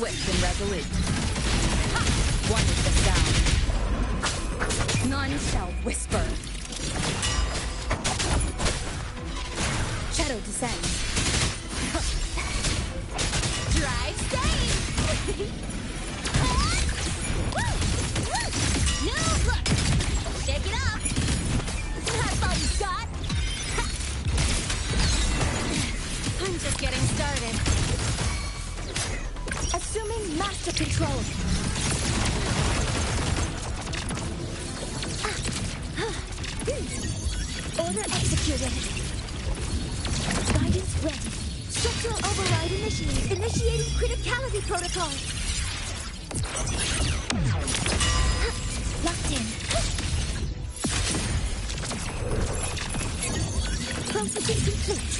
Swift and resolute. One is the sound. None shall whisper. Shadow descends. Drive save! Noob, look! Shake it up! That's all you got? I'm just getting started. Assuming master control. Order executed. Guidance ready. Structural override initiated. Initiating criticality protocol. Locked in. Processing complete.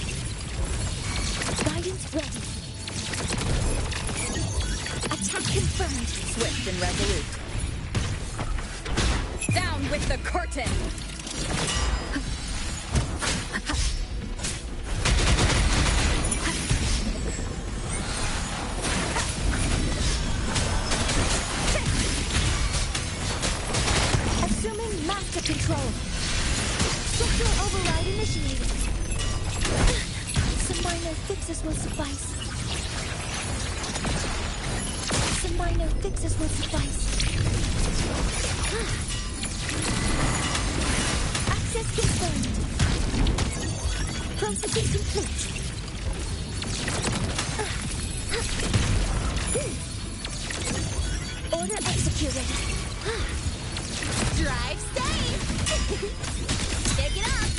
Guidance ready. Attack confirmed. Swift and resolute. Down with the curtain. Assuming master control. Structural override initiated. Some minor fixes will suffice. Some minor fixes will suffice. Access confirmed. Processing complete. Order executed. Drive safe! Shake it up!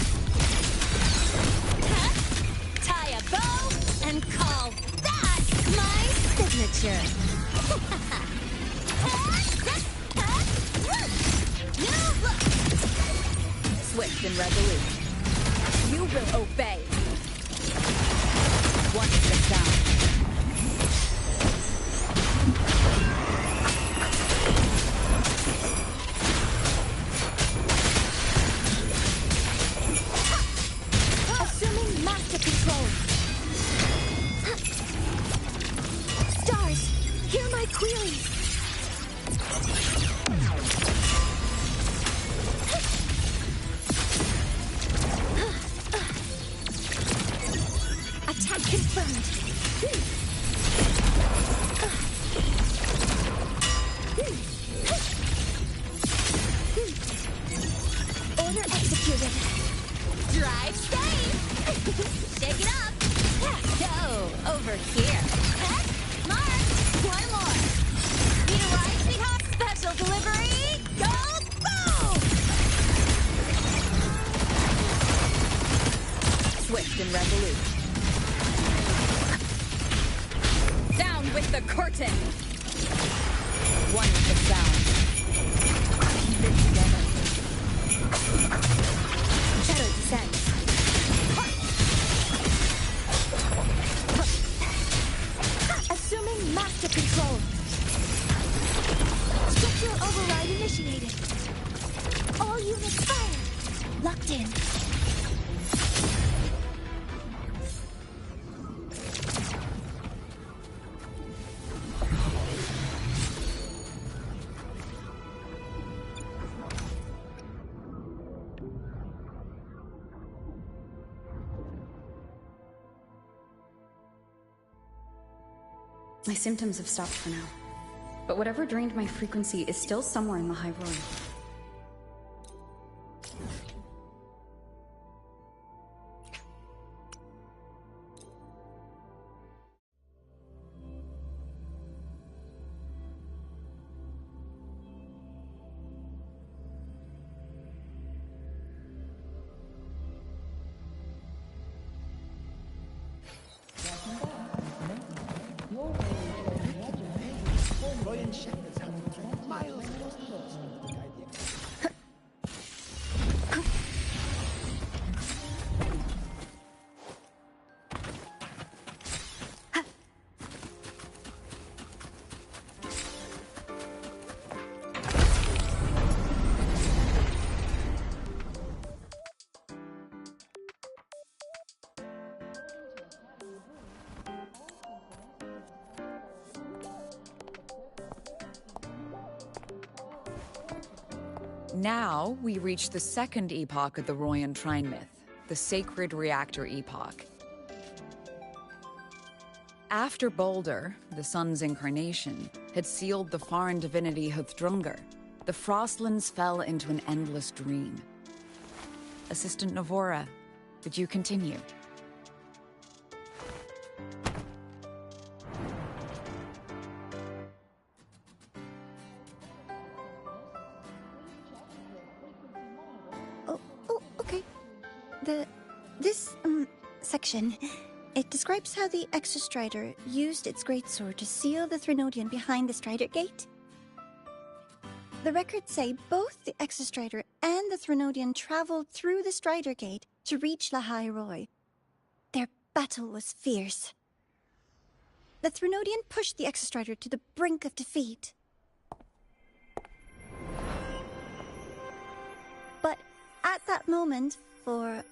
Tie a bow and call that my signature! Noob, look! Swift and resolute. You will obey. One is the sound. Assuming master control. Stars, hear my queries. Attack confirmed. Order executed. Drive safe! Shake it up! Go, over here. Mark, one more. Need a ride, sweetheart? Special delivery! Go, boom! Swift and resolute. Down with the curtain! One is the sound. Keep it together. Shadow descends. Assuming master control. Structural override initiated. All units fire. Locked in. My symptoms have stopped for now, but whatever drained my frequency is still somewhere in the high road. Now, we reach the second epoch of the Royan Trine myth, the Sacred Reactor Epoch. After Baldur, the sun's incarnation, had sealed the foreign divinity Huthdrungr, the Frostlands fell into an endless dream. Assistant Navora, would you continue? Okay. This section, it describes how the Exostrider used its greatsword to seal the Threnodian behind the Strider Gate. The records say both the Exostrider and the Threnodian traveled through the Strider Gate to reach Lahai Roy. Their battle was fierce. The Threnodian pushed the Exostrider to the brink of defeat. But at that moment, for,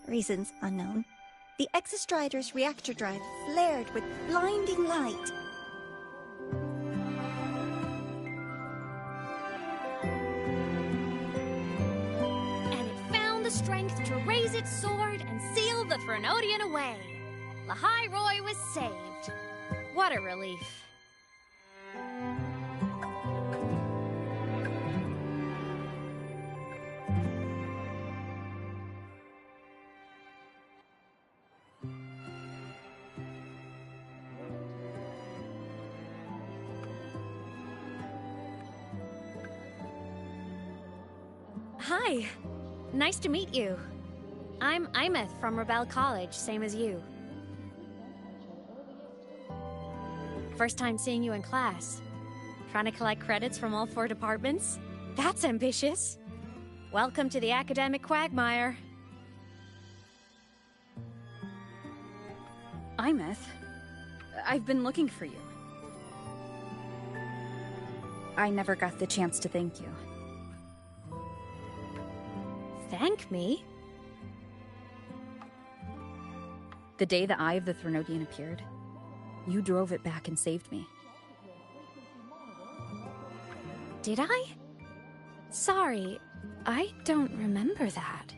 reasons unknown, the Exostrider's reactor drive flared with blinding light. And it found the strength to raise its sword and seal the Threnodian away. Lahai Roy was saved. What a relief. Hi. Nice to meet you. I'm Imeth from Rebel College, same as you. First time seeing you in class. Trying to collect credits from all 4 departments? That's ambitious. Welcome to the academic quagmire. Imeth, I've been looking for you. I never got the chance to thank you. Thank me? The day the Eye of the Threnodian appeared, you drove it back and saved me. Did I? Sorry, I don't remember that.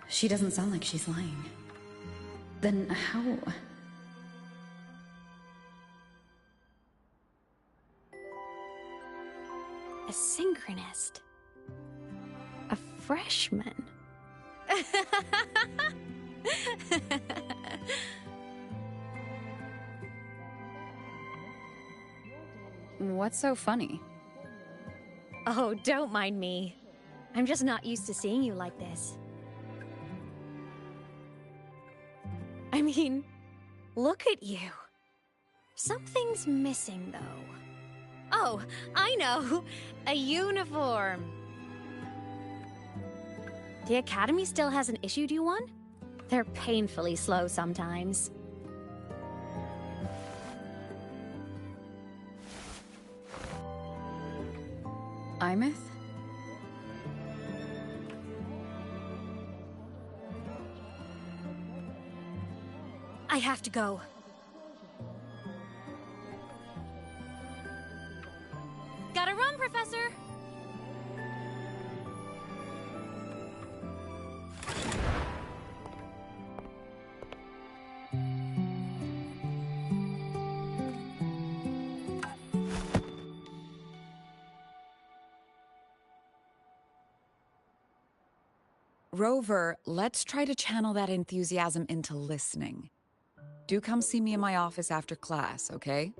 She doesn't sound like she's lying. Then how... A synchronist. A freshman. What's so funny? Oh, don't mind me. I'm just not used to seeing you like this. I mean, look at you. Something's missing, though. Oh, I know! A uniform! The Academy still hasn't issued you one? They're painfully slow sometimes. Imeth? I have to go. Gotta run, Professor! Rover, let's try to channel that enthusiasm into listening. Do come see me in my office after class, okay?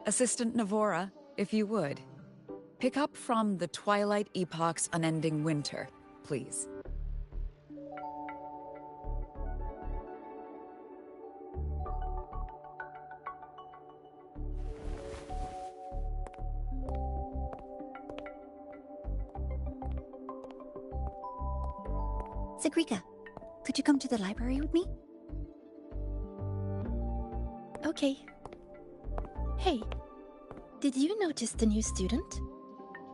Assistant Navora, if you would. Pick up from the Twilight Epoch's Unending Winter, please. Sigrika, could you come to the library with me? Okay. Hey, did you notice the new student?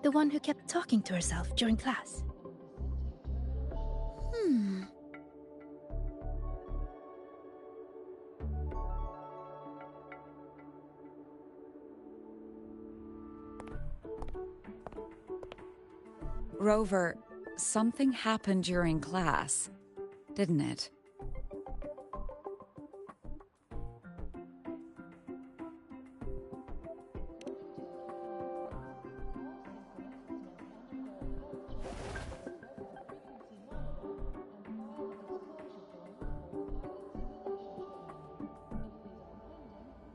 The one who kept talking to herself during class? Rover, something happened during class, didn't it?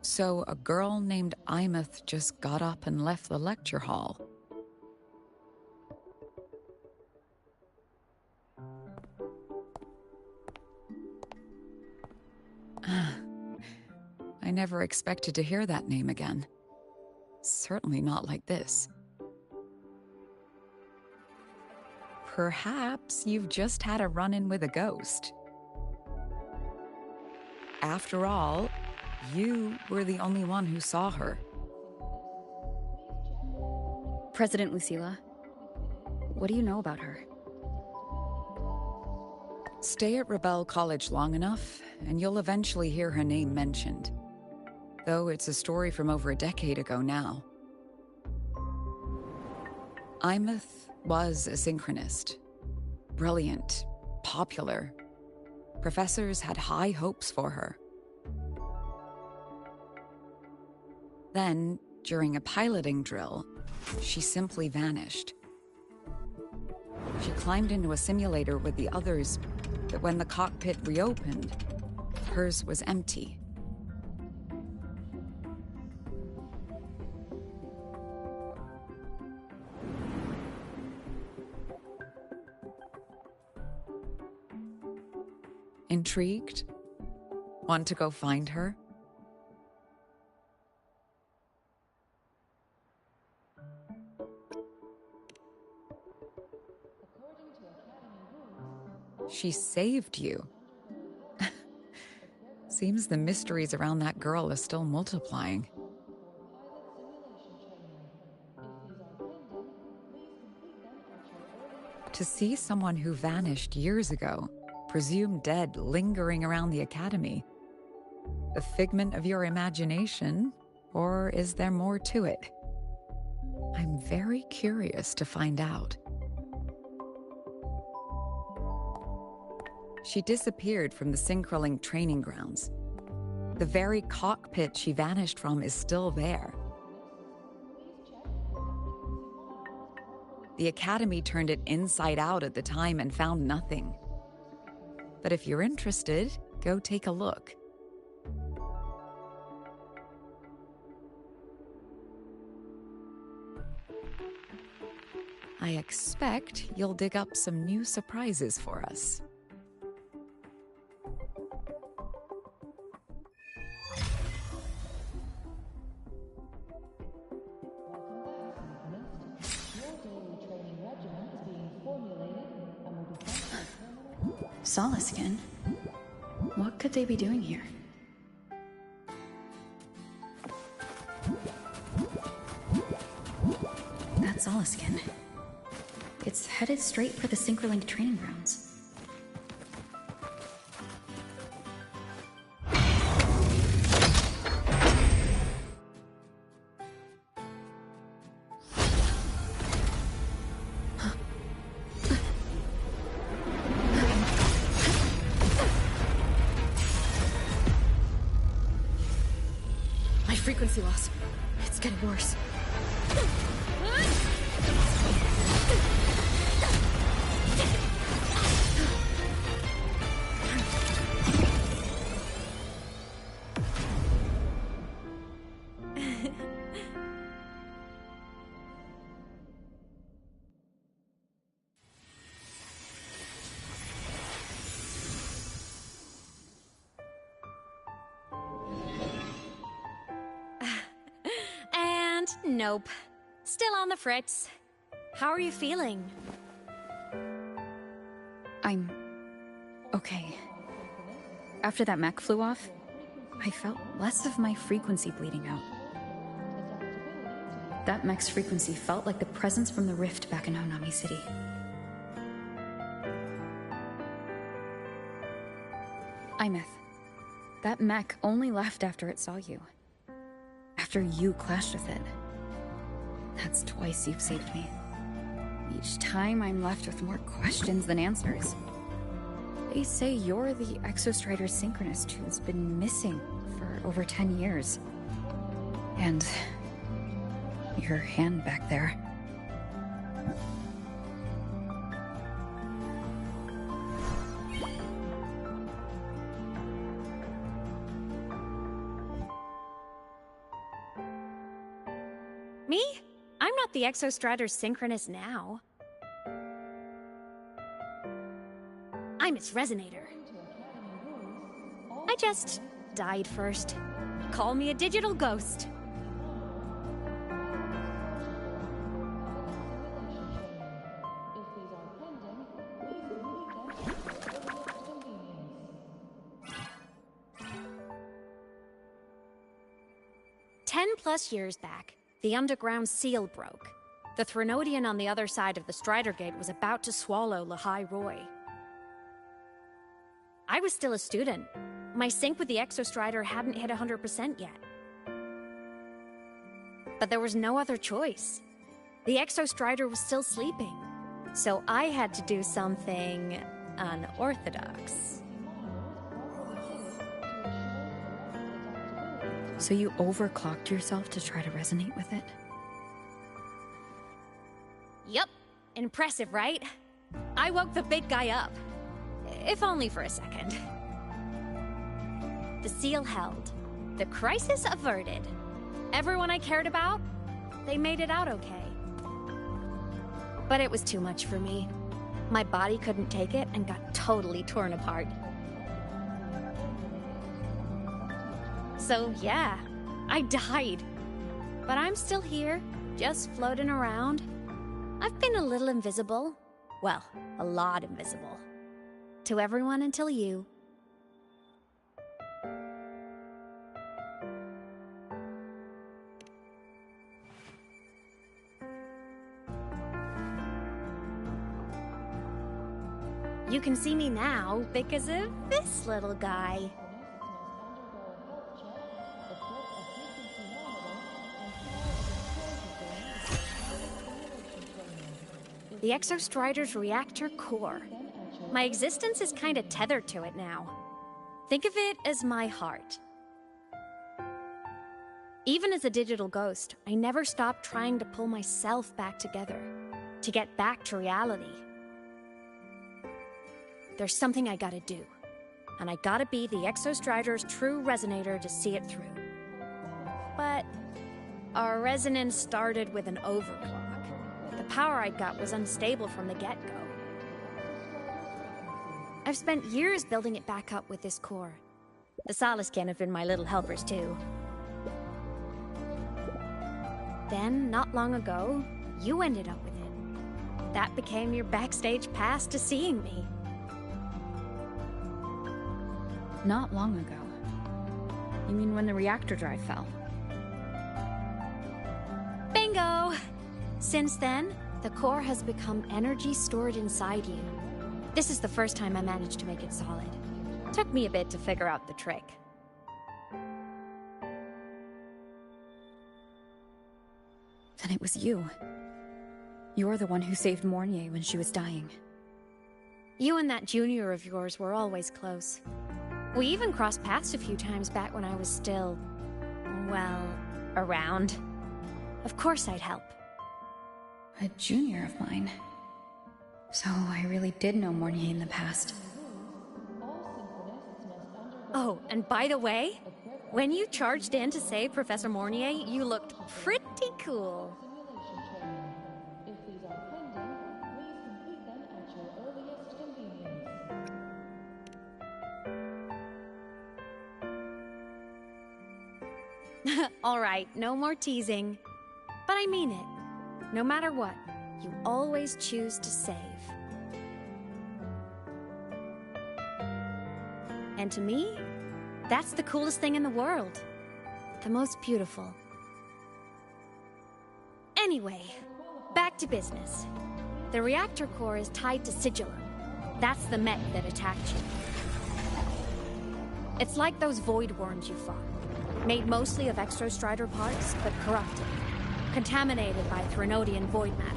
So a girl named Imeth just got up and left the lecture hall. I never expected to hear that name again. Certainly not like this. Perhaps you've just had a run-in with a ghost. After all, you were the only one who saw her. President Lucilla, what do you know about her? Stay at Rebel College long enough, and you'll eventually hear her name mentioned. Though it's a story from over a decade ago now. Imeth was a synchronist. Brilliant, popular. Professors had high hopes for her. Then, during a piloting drill, she simply vanished. She climbed into a simulator with the others, but when the cockpit reopened, hers was empty. Intrigued? Want to go find her? She saved you. Seems the mysteries around that girl are still multiplying. To see someone who vanished years ago, presumed dead, lingering around the academy. A figment of your imagination, or is there more to it? I'm very curious to find out. She disappeared from the Synchrolink training grounds. The very cockpit she vanished from is still there. The Academy turned it inside out at the time and found nothing. But if you're interested, go take a look. I expect you'll dig up some new surprises for us. Solaskin? What could they be doing here? That's Solaskin. It's headed straight for the Synchrolink training grounds. Frequency loss. It's getting worse. Nope. Still on the fritz. How are you feeling? I'm okay. After that mech flew off, I felt less of my frequency bleeding out. That mech's frequency felt like the presence from the rift back in Honami City. Imeth, that mech only left after it saw you. After you clashed with it. That's twice you've saved me. Each time I'm left with more questions than answers. They say you're the Exostrider synchronist who's been missing for over 10 years. And your hand back there. Me? I'm not the Exostrider synchronist now. I'm its resonator. I just died first. Call me a digital ghost. +10 years back, the underground seal broke. The Threnodian on the other side of the Strider Gate was about to swallow Lahai Roy. I was still a student. My sync with the Exostrider hadn't hit 100% yet. But there was no other choice. The Exostrider was still sleeping. So I had to do something unorthodox. So you overclocked yourself to try to resonate with it? Yup. Impressive, right? I woke the big guy up. If only for a second. The seal held. The crisis averted. Everyone I cared about, they made it out okay. But it was too much for me. My body couldn't take it and got totally torn apart. So yeah, I died. But I'm still here, just floating around. I've been a little invisible. Well, a lot invisible. To everyone until you. You can see me now because of this little guy. The Exostrider's reactor core. My existence is kinda tethered to it now. Think of it as my heart. Even as a digital ghost, I never stopped trying to pull myself back together, to get back to reality. There's something I gotta do, and I gotta be the Exostrider's true resonator to see it through. But our resonance started with an overclock. The power I got was unstable from the get-go. I've spent years building it back up with this core. The Soliscan have been my little helpers too. Then, not long ago, you ended up with it. That became your backstage pass to seeing me. Not long ago. You mean when the reactor drive fell? Bingo! Since then, the core has become energy stored inside you. This is the first time I managed to make it solid. Took me a bit to figure out the trick. Then it was you. You're the one who saved Mornier when she was dying. You and that junior of yours were always close. We even crossed paths a few times back when I was still, well, around. Of course I'd help. A junior of mine. So I really did know Mornier in the past. Oh, and by the way, when you charged in to save Professor Mornier, you looked pretty cool. All right, no more teasing. But I mean it. No matter what, you always choose to save. And to me, that's the coolest thing in the world. The most beautiful. Anyway, back to business. The reactor core is tied to Sigillum. That's the mech that attacked you. It's like those void worms you fought. Made mostly of exostrider parts, but corrupted. Contaminated by Threnodian void matter.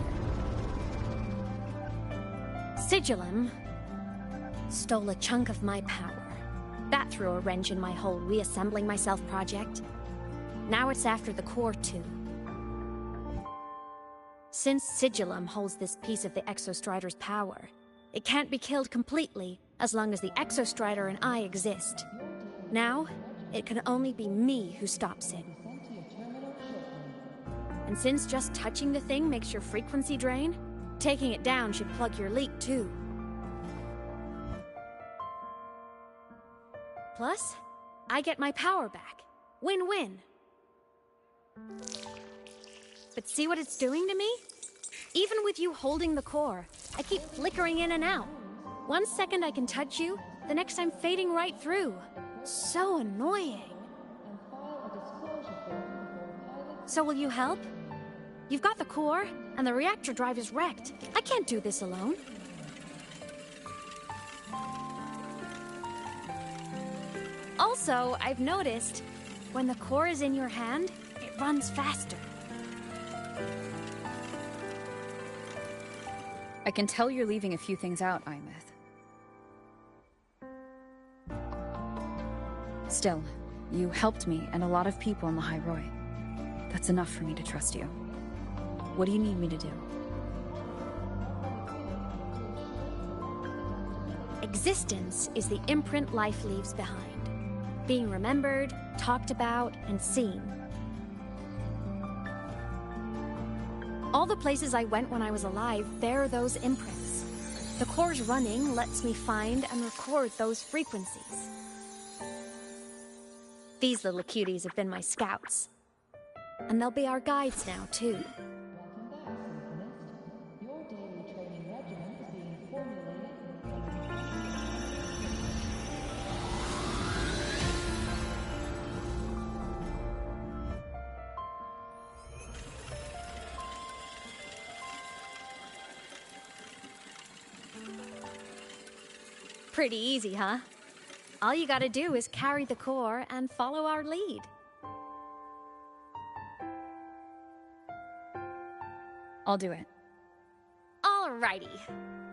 Sigillum stole a chunk of my power. That threw a wrench in my whole reassembling myself project. Now it's after the core too. Since Sigillum holds this piece of the Exostrider's power, it can't be killed completely as long as the Exostrider and I exist. Now, it can only be me who stops it. And since just touching the thing makes your frequency drain, taking it down should plug your leak too. Plus, I get my power back. Win-win. But see what it's doing to me? Even with you holding the core, I keep flickering in and out. 1 second I can touch you, the next I'm fading right through. So annoying. So will you help? You've got the core, and the reactor drive is wrecked. I can't do this alone. Also, I've noticed, when the core is in your hand, it runs faster. I can tell you're leaving a few things out, Imeth. Still, you helped me and a lot of people in the High Roy. That's enough for me to trust you. What do you need me to do? Existence is the imprint life leaves behind. Being remembered, talked about, and seen. All the places I went when I was alive bear those imprints. The core's running lets me find and record those frequencies. These little cuties have been my scouts. And they'll be our guides now, too. Pretty easy, huh? All you gotta do is carry the core and follow our lead. I'll do it. Alrighty.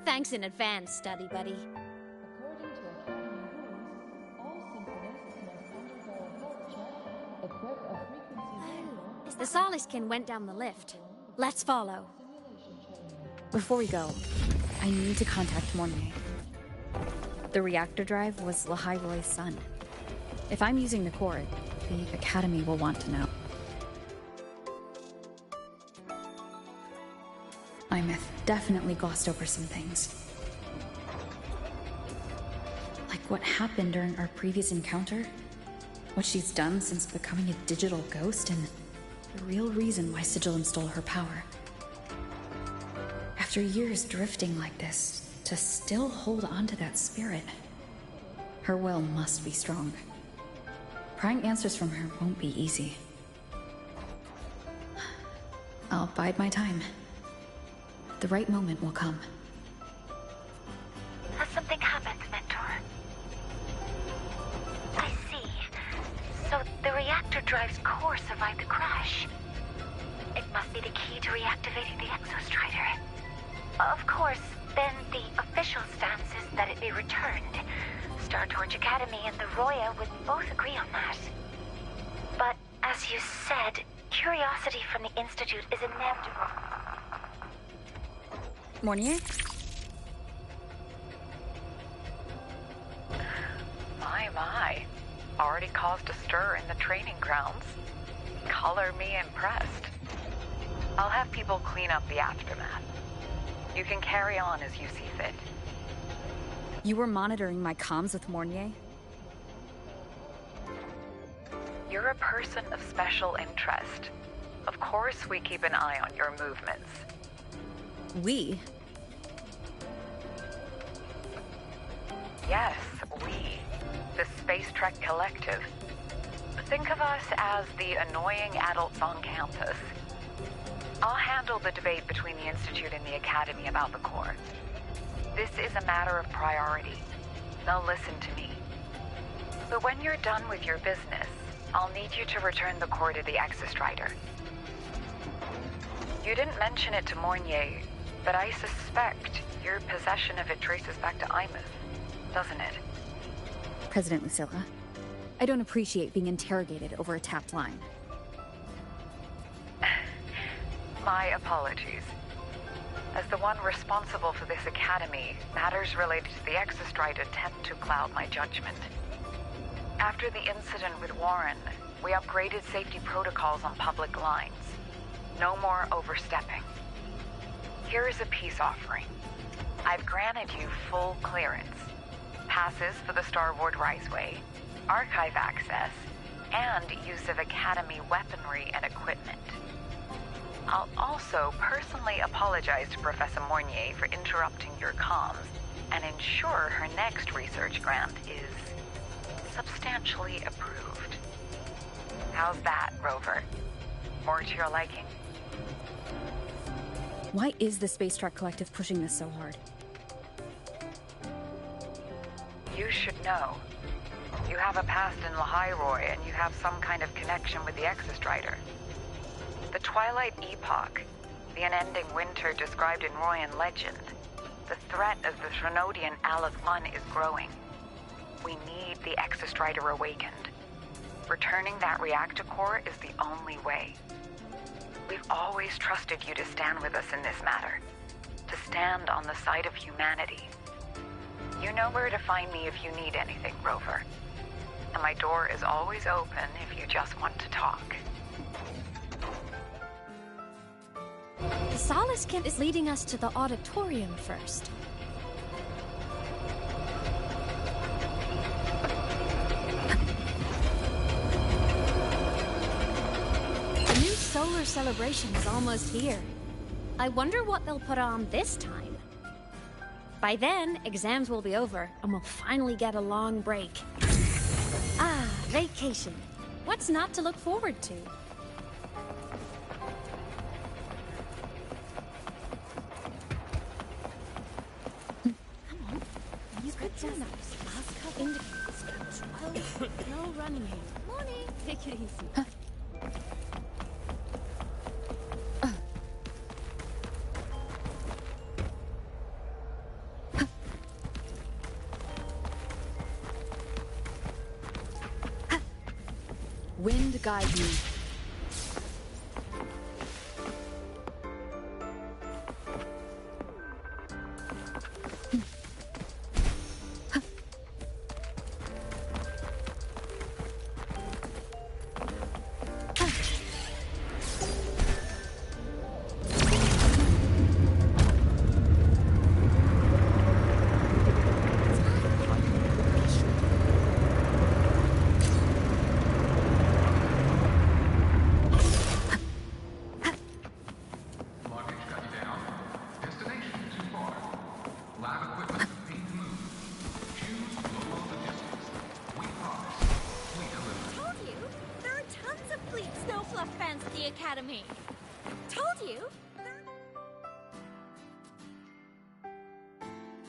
Thanks in advance, study buddy. The Soliskin went down the lift. Let's follow. Before we go, I need to contact Mornier. The reactor drive was Lahai Roy's son. If I'm using the core, the Academy will want to know. Imeth definitely glossed over some things. Like what happened during our previous encounter, what she's done since becoming a digital ghost, and the real reason why Sigillum stole her power. After years drifting like this, to still hold on to that spirit, her will must be strong. Prying answers from her won't be easy. I'll bide my time. The right moment will come. Has something happened, Mentor? I see. So the reactor drive's core survived the crash. It must be the key to reactivating the Exostrider. Of course, then the official stance is that it be returned. Star Torch Academy and the Roya would both agree on that. But, as you said, curiosity from the Institute is inevitable. Mornier? My. Already caused a stir in the training grounds. Color me impressed. I'll have people clean up the aftermath. You can carry on as you see fit. You were monitoring my comms with Mornier? You're a person of special interest. Of course we keep an eye on your movements. We? Yes, we. The Space Trek Collective. Think of us as the annoying adults on campus. I'll handle the debate between the Institute and the Academy about the core. This is a matter of priority. Now listen to me. But when you're done with your business, I'll need you to return the core to the Exostrider. You didn't mention it to Mornier, but I suspect your possession of it traces back to Imus, doesn't it? President Lucilla, I don't appreciate being interrogated over a tapped line. My apologies. As the one responsible for this academy, matters related to the Exostrider tend to cloud my judgment. After the incident with Warren, we upgraded safety protocols on public lines. No more overstepping. Here is a peace offering. I've granted you full clearance. Passes for the Starboard Riseway, archive access, and use of Academy weaponry and equipment. I'll also personally apologize to Professor Mornier for interrupting your comms and ensure her next research grant is substantially approved. How's that, Rover? More to your liking? Why is the Space Truck Collective pushing this so hard? You should know. You have a past in Lahairoi, and you have some kind of connection with the Exostrider. The Twilight Epoch, the unending winter described in Royan legend, the threat of the Threnodian Aleth-1 is growing. We need the Exostrider awakened. Returning that reactor core is the only way. We've always trusted you to stand with us in this matter, to stand on the side of humanity. You know where to find me if you need anything, Rover. And my door is always open if you just want to talk. The Solace Camp is leading us to the auditorium first. The new solar celebration is almost here. I wonder what they'll put on this time. By then, exams will be over, and we'll finally get a long break. Ah, vacation. What's not to look forward to? No running here. Morning. Take it easy. Wind guide me. Academy. Told you.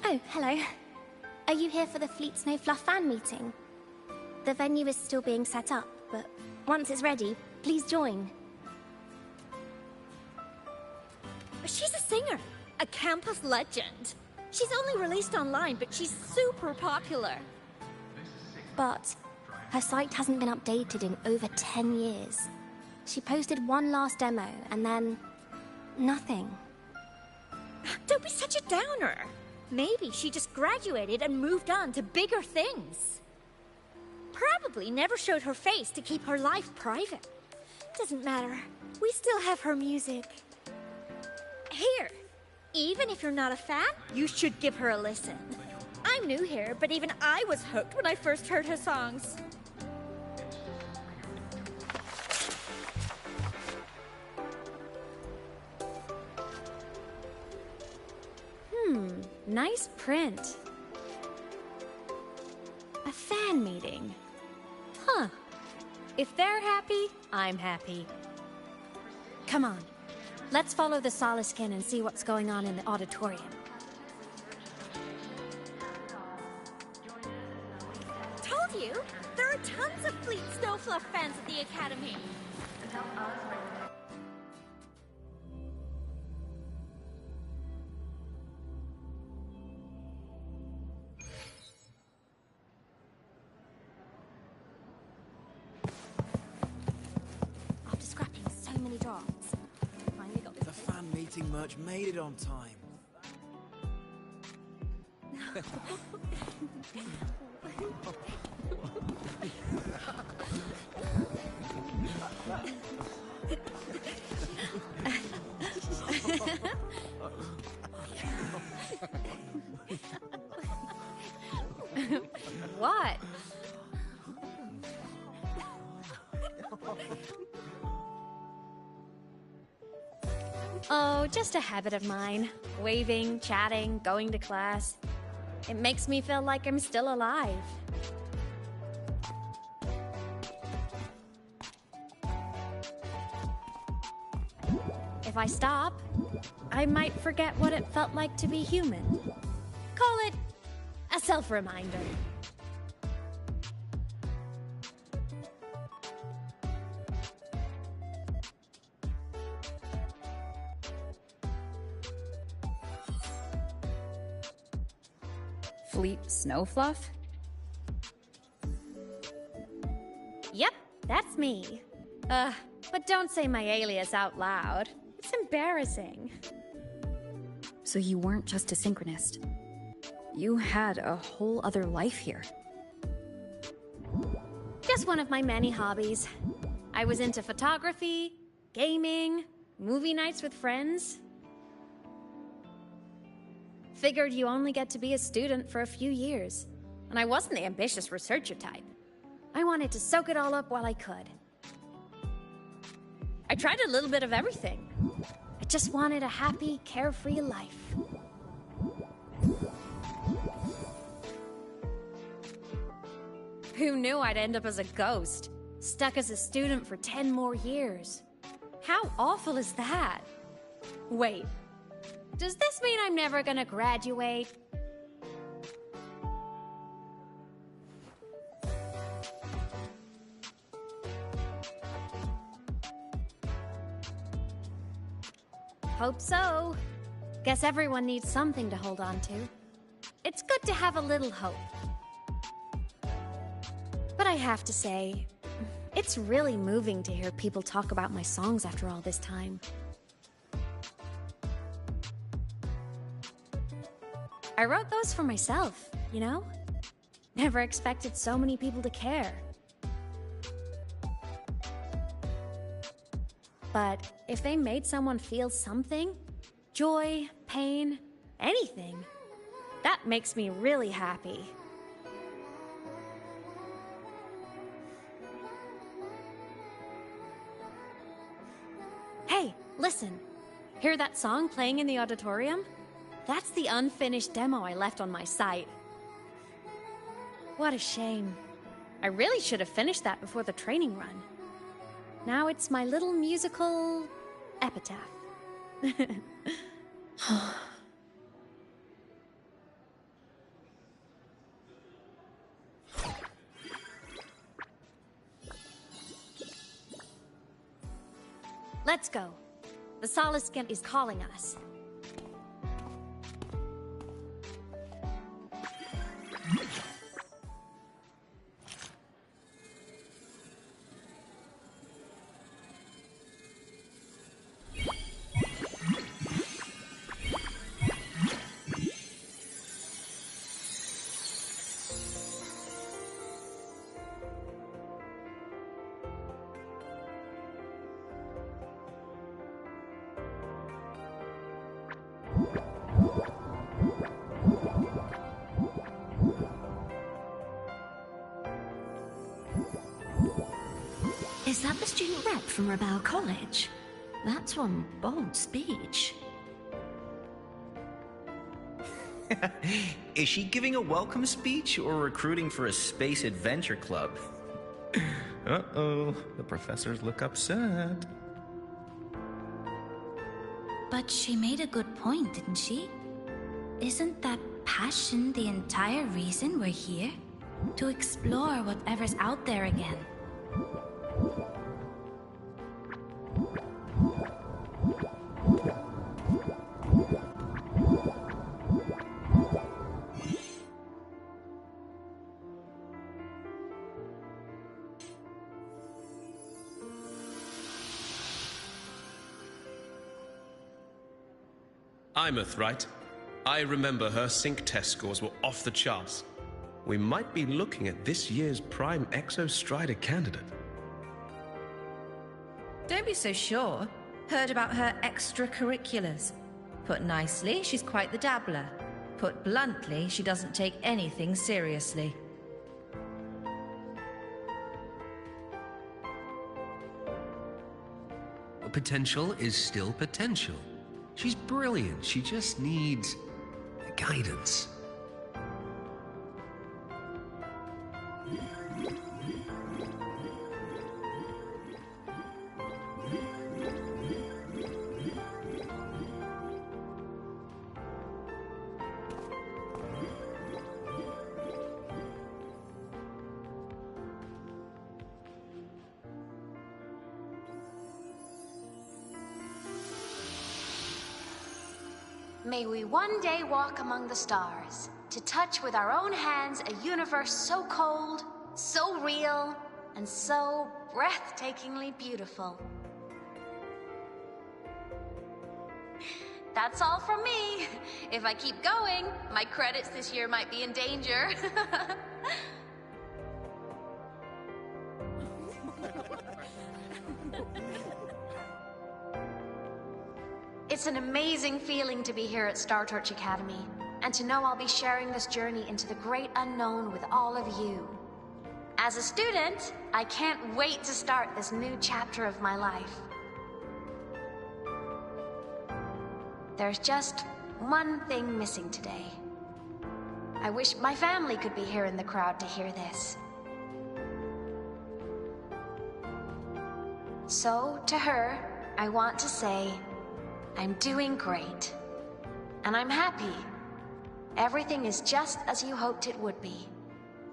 Oh, hello. Are you here for the Fleet Snow Fluff fan meeting? The venue is still being set up, but once it's ready, please join. She's a singer, a campus legend. She's only released online, but she's super popular. But her site hasn't been updated in over 10 years. She posted one last demo, and then nothing. Don't be such a downer. Maybe she just graduated and moved on to bigger things. Probably never showed her face to keep her life private. Doesn't matter. We still have her music. Here, even if you're not a fan, you should give her a listen. I'm new here, but even I was hooked when I first heard her songs. Nice print. A fan meeting. Huh. If they're happy, I'm happy. Come on. Let's follow the Solace Kin and see what's going on in the auditorium. Told you! Fluff fans at the Academy. After scrapping so many drafts, I finally got this. The fan meeting merch made it on time. What? Oh, just a habit of mine. Waving, chatting, going to class. It makes me feel like I'm still alive. If I stop, I might forget what it felt like to be human. Call it a self-reminder. Fleet Snowfluff? Yep, that's me. But don't say my alias out loud. It's embarrassing. So you weren't just a synchronist. You had a whole other life here. Just one of my many hobbies. I was into photography, gaming, movie nights with friends. Figured you only get to be a student for a few years. And I wasn't the ambitious researcher type. I wanted to soak it all up while I could. I tried a little bit of everything. I just wanted a happy, carefree life. Who knew I'd end up as a ghost, stuck as a student for 10 more years? How awful is that? Wait, does this mean I'm never gonna graduate? Hope so. Guess everyone needs something to hold on to. It's good to have a little hope. But I have to say, it's really moving to hear people talk about my songs after all this time. I wrote those for myself, you know? Never expected so many people to care. But if they made someone feel something, joy, pain, anything, that makes me really happy. Hey, listen. Hear that song playing in the auditorium? That's the unfinished demo I left on my site. What a shame. I really should have finished that before the training run. Now it's my little musical epitaph. Let's go. The Soliskin is calling us. Is that the student rep from Rebel College? That's one bold speech. Is she giving a welcome speech or recruiting for a space adventure club? Uh-oh, the professors look upset. But she made a good point, didn't she? Isn't that passion the entire reason we're here? To explore whatever's out there again. Imeth, right? I remember her sync test scores were off the charts. We might be looking at this year's prime Exostrider candidate. Don't be so sure. Heard about her extracurriculars. Put nicely, she's quite the dabbler. Put bluntly, she doesn't take anything seriously. Potential is still potential. She's brilliant. She just needs guidance. May we one day walk among the stars, to touch with our own hands a universe so cold, so real, and so breathtakingly beautiful. That's all from me. If I keep going, my credits this year might be in danger. It's an amazing feeling to be here at Star Torch Academy, and to know I'll be sharing this journey into the great unknown with all of you. As a student, I can't wait to start this new chapter of my life. There's just one thing missing today. I wish my family could be here in the crowd to hear this. So, to her, I want to say, I'm doing great. And I'm happy. Everything is just as you hoped it would be.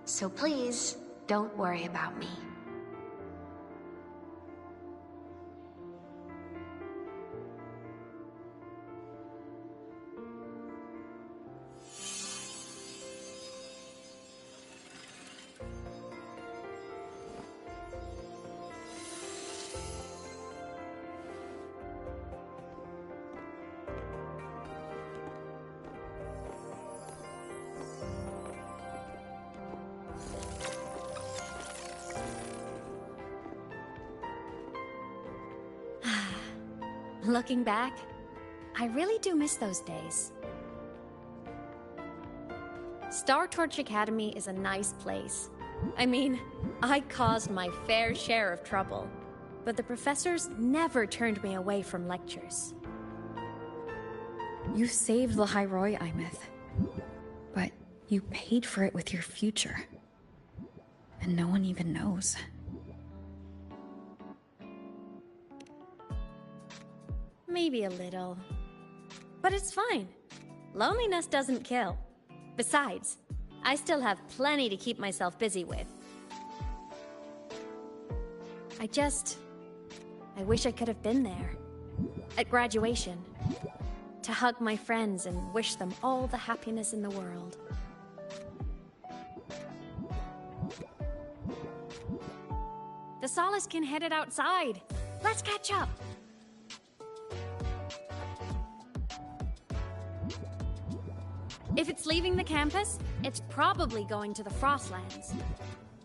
So please, don't worry about me. Looking back, I really do miss those days. Star Torch Academy is a nice place. I mean, I caused my fair share of trouble, but the professors never turned me away from lectures. You saved Lahairoi, Imeth. But you paid for it with your future. And no one even knows. Maybe a little. But it's fine. Loneliness doesn't kill. Besides, I still have plenty to keep myself busy with. I wish I could have been there. At graduation. To hug my friends and wish them all the happiness in the world. The Solace can headed outside. Let's catch up. If it's leaving the campus, it's probably going to the Frostlands.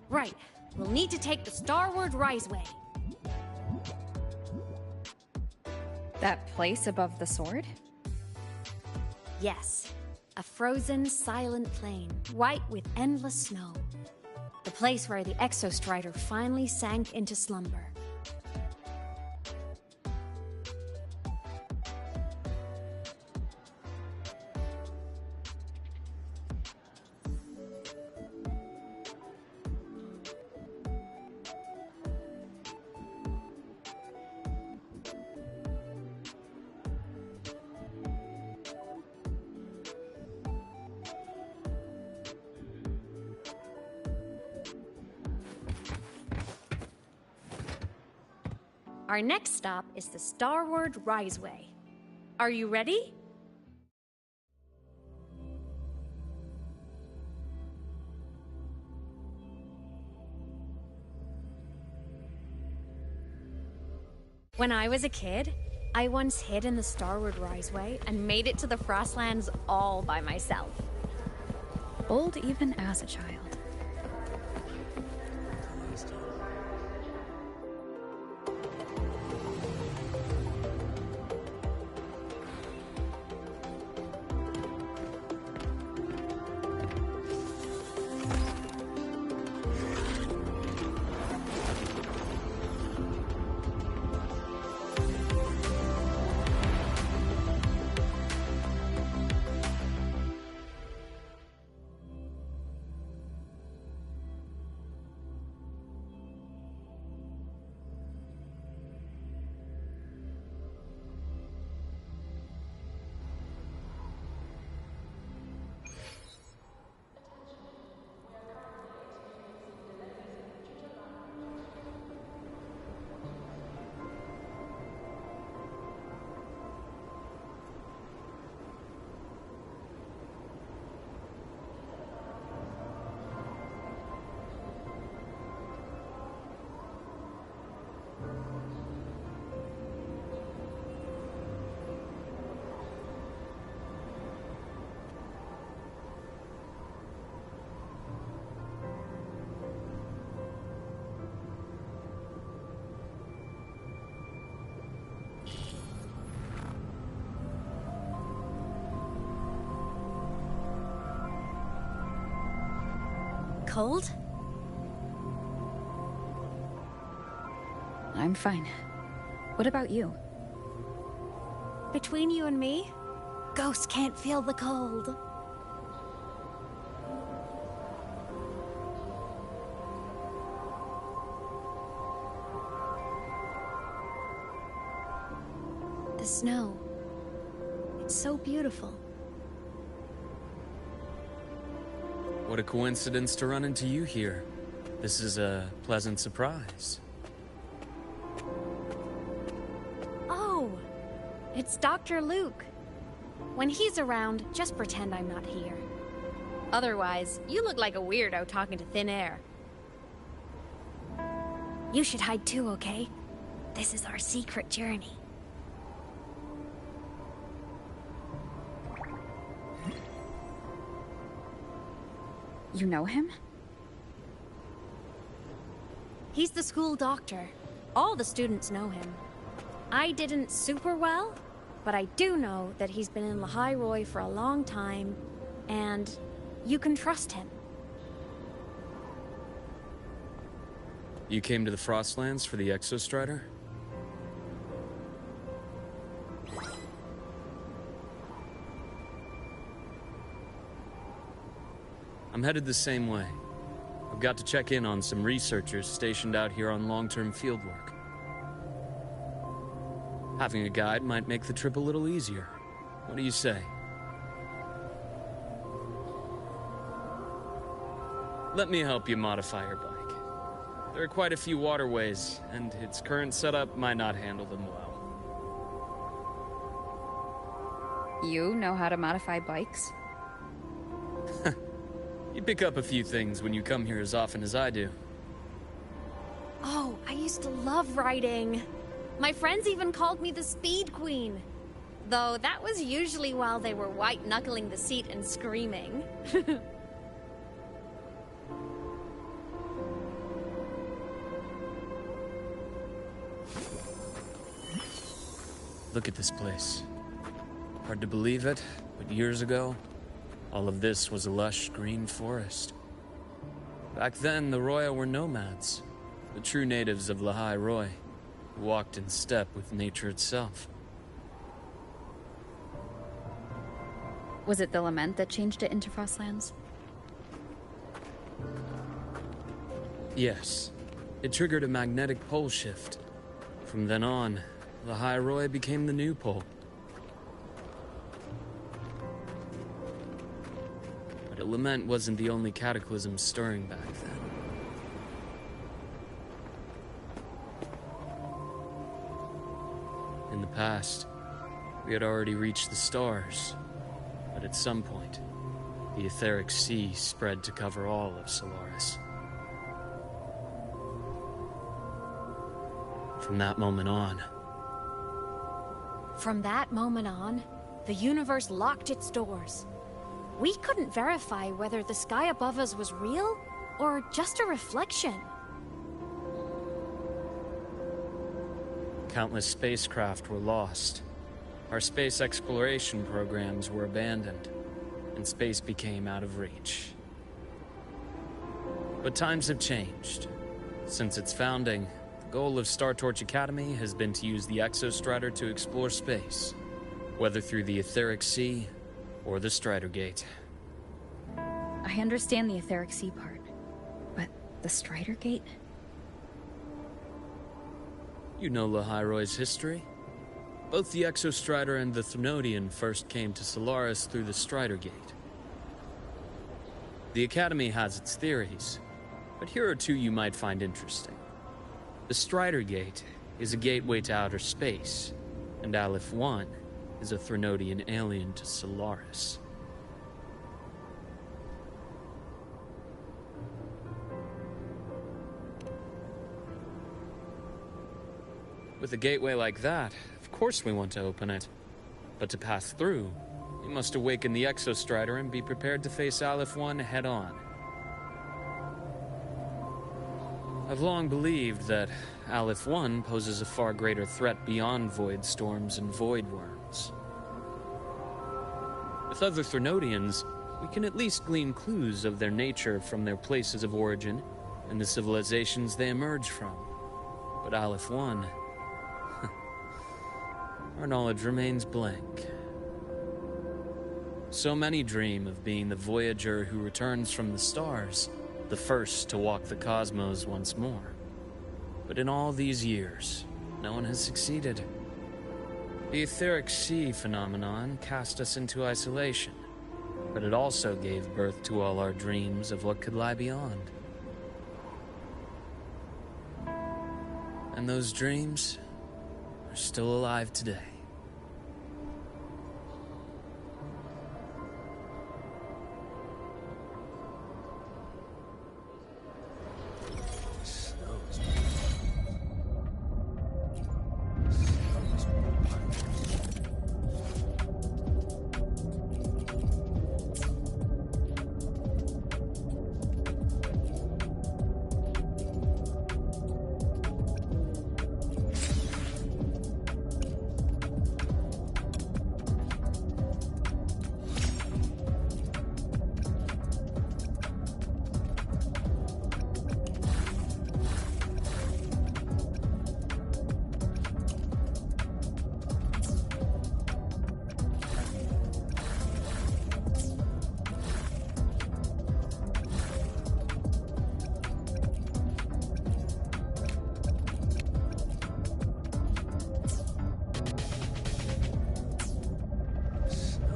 Right, we'll need to take the Starward Riseway. That place above the sword? Yes, a frozen, silent plain, white with endless snow. The place where the Exostrider finally sank into slumber. Our next stop is the Starward Riseway. Are you ready? When I was a kid, I once hid in the Starward Riseway and made it to the Frostlands all by myself. Bold even as a child. Cold? I'm fine. What about you? Between you and me, ghosts can't feel the cold. The snow. It's so beautiful. What a coincidence to run into you here. This is a pleasant surprise. Oh, it's Dr. Luke. When he's around, just pretend I'm not here. Otherwise, you look like a weirdo talking to thin air. You should hide too, okay? This is our secret journey. You know him? He's the school doctor. All the students know him. I didn't super well, but I do know that he's been in Lehigh Roy for a long time, and you can trust him. You came to the Frostlands for the Exostrider? I'm headed the same way. I've got to check in on some researchers stationed out here on long-term fieldwork. Having a guide might make the trip a little easier. What do you say? Let me help you modify your bike. There are quite a few waterways, and its current setup might not handle them well. You know how to modify bikes? You pick up a few things when you come here as often as I do. Oh, I used to love riding. My friends even called me the Speed Queen. Though that was usually while they were white-knuckling the seat and screaming. Look at this place. Hard to believe it, but years ago, all of this was a lush green forest. Back then, the Roya were nomads, the true natives of Lehigh Roy, who walked in step with nature itself. Was it the lament that changed it into Frostlands? Yes, it triggered a magnetic pole shift. From then on, Lehigh Roy became the new pole. But lament wasn't the only cataclysm stirring back then. In the past, we had already reached the stars, but at some point, the etheric sea spread to cover all of Solaris. From that moment on, From that moment on, the universe locked its doors. We couldn't verify whether the sky above us was real or just a reflection. Countless spacecraft were lost. Our space exploration programs were abandoned, and space became out of reach. But times have changed. Since its founding, the goal of Star Torch Academy has been to use the Exostrider to explore space, whether through the Etheric Sea or the Strider Gate. I understand the Etheric Sea part, but the Strider Gate? You know Lahairoy's history. Both the Exostrider and the Threnodian first came to Solaris through the Strider Gate. The Academy has its theories, but here are two you might find interesting. The Strider Gate is a gateway to outer space, and Aleph 1 is a Threnodian alien to Solaris. With a gateway like that, of course we want to open it. But to pass through, we must awaken the Exostrider and be prepared to face Aleph 1 head-on. I've long believed that Aleph 1 poses a far greater threat beyond void storms and void worms. With other Threnodians, we can at least glean clues of their nature from their places of origin and the civilizations they emerge from. But Aleph 1... our knowledge remains blank. So many dream of being the Voyager who returns from the stars, the first to walk the cosmos once more. But in all these years, no one has succeeded. The Etheric Sea phenomenon cast us into isolation, but it also gave birth to all our dreams of what could lie beyond. And those dreams are still alive today.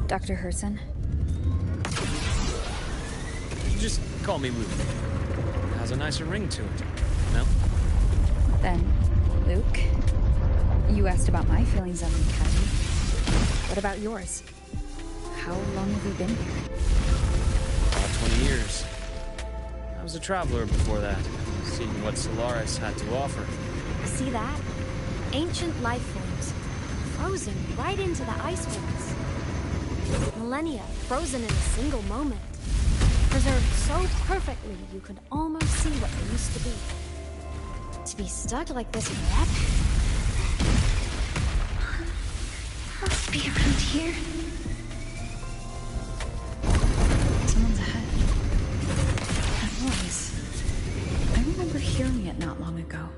Dr. Herson? Just call me Luke. It has a nicer ring to it, no? Then, Luke, you asked about my feelings on the Academy. What about yours? How long have you been here? About 20 years. I was a traveler before that, seeing what Solaris had to offer. See that? Ancient life forms, frozen right into the ice fields. Millennia frozen in a single moment. Preserved so perfectly you could almost see what they used to be. To be stuck like this forever? Must be around here. Someone's ahead. That voice. I remember hearing it not long ago.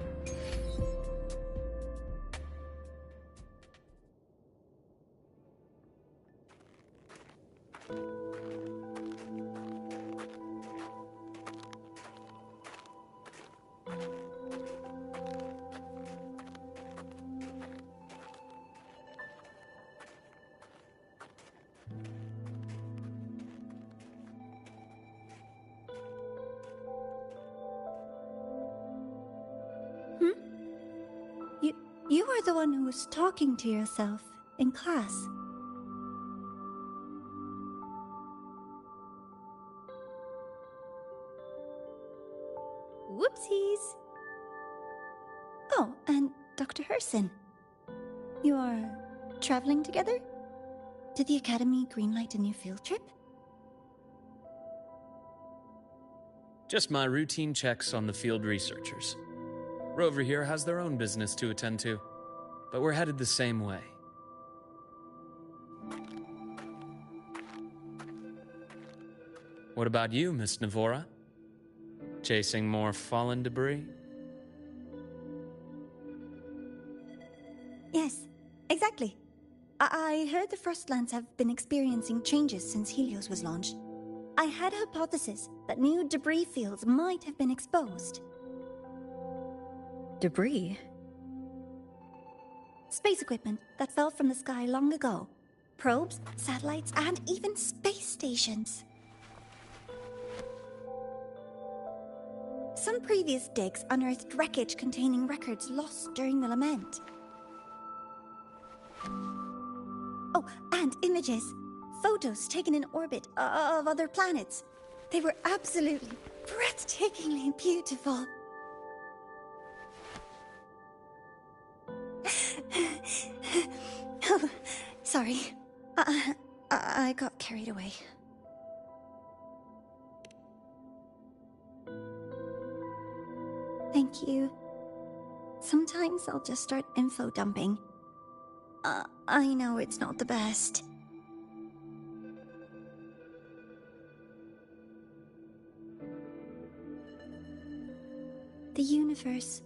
You are the one who was talking to yourself in class. Whoopsies! Oh, and Dr. Herson. You are traveling together? Did the Academy greenlight a new field trip? Just my routine checks on the field researchers. Rover here has their own business to attend to, but we're headed the same way. What about you, Miss Navora? Chasing more fallen debris? Yes, exactly. I heard the Frostlands have been experiencing changes since Helios was launched. I had a hypothesis that new debris fields might have been exposed. Debris? Space equipment that fell from the sky long ago. Probes, satellites, and even space stations. Some previous digs unearthed wreckage containing records lost during the Lament. Oh, and images. Photos taken in orbit of other planets. They were absolutely breathtakingly beautiful. Oh, sorry. I got carried away. Thank you. Sometimes I'll just start info dumping. I know it's not the best. The universe.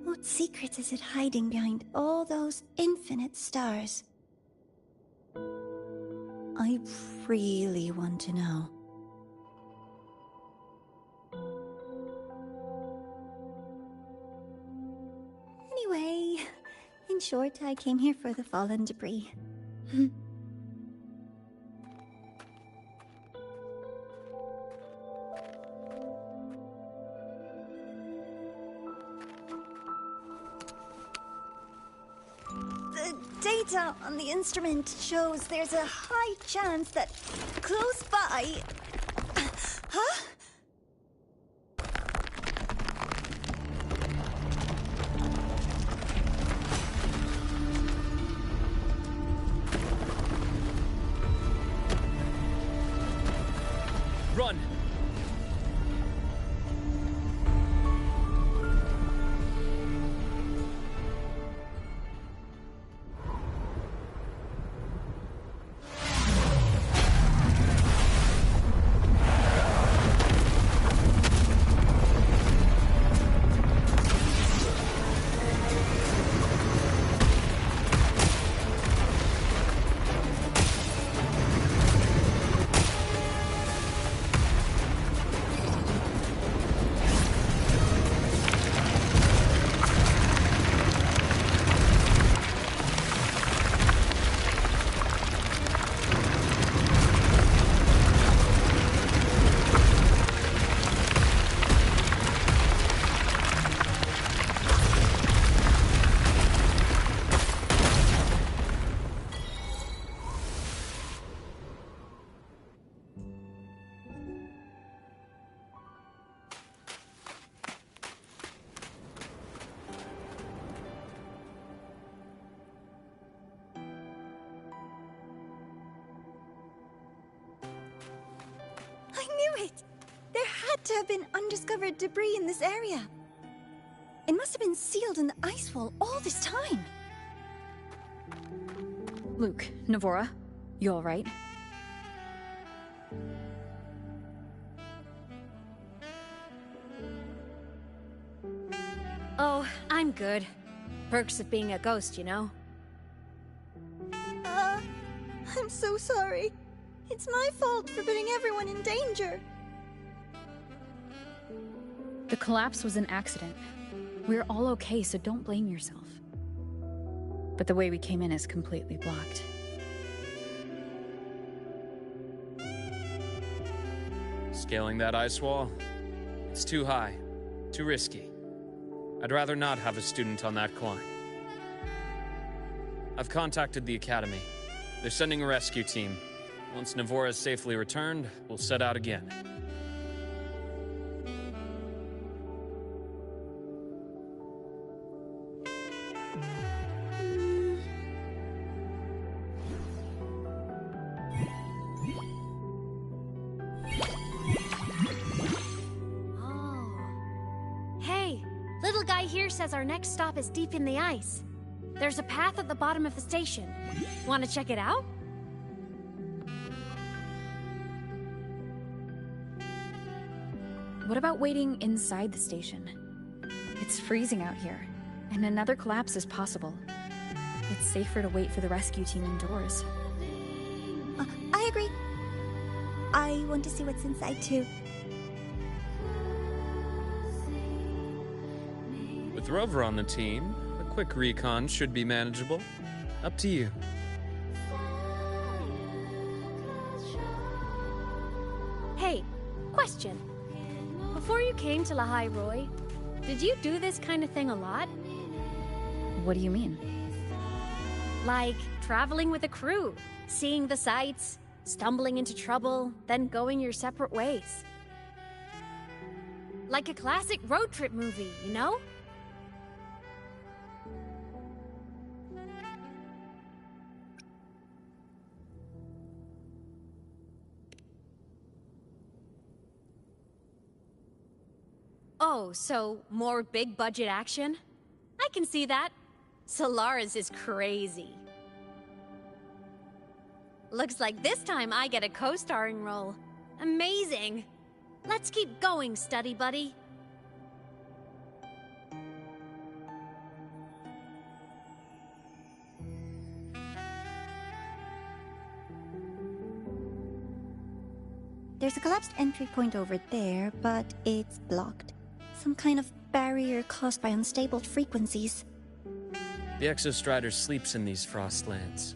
What secrets is it hiding behind all those infinite stars? I really want to know. Anyway, in short, I came here for the fallen debris. The data on the instrument shows there's a high chance that close by... Huh? Run! To have been undiscovered debris in this area. It must have been sealed in the ice wall all this time. Luke, Navora, you all right? Oh, I'm good. Perks of being a ghost, you know? I'm so sorry. It's my fault for putting everyone in danger. The collapse was an accident. We're all okay, so don't blame yourself. But the way we came in is completely blocked. Scaling that ice wall? It's too high, too risky. I'd rather not have a student on that climb. I've contacted the Academy. They're sending a rescue team. Once Navora is safely returned, we'll set out again. little guy here says our next stop is deep in the ice. There's a path at the bottom of the station. Want to check it out? What about waiting inside the station? It's freezing out here, and another collapse is possible. It's safer to wait for the rescue team indoors. I agree. I want to see what's inside too. With Rover on the team, a quick recon should be manageable. Up to you. Hey, question. Before you came to Lahai Roy, did you do this kind of thing a lot? What do you mean? Like traveling with a crew, seeing the sights, stumbling into trouble, then going your separate ways. Like a classic road trip movie, you know? Oh, so more big budget action? I can see that. Solaris is crazy. Looks like this time I get a co-starring role. Amazing! Let's keep going, study buddy. There's a collapsed entry point over there, but it's blocked. Some kind of barrier caused by unstable frequencies. The Exostrider sleeps in these frostlands.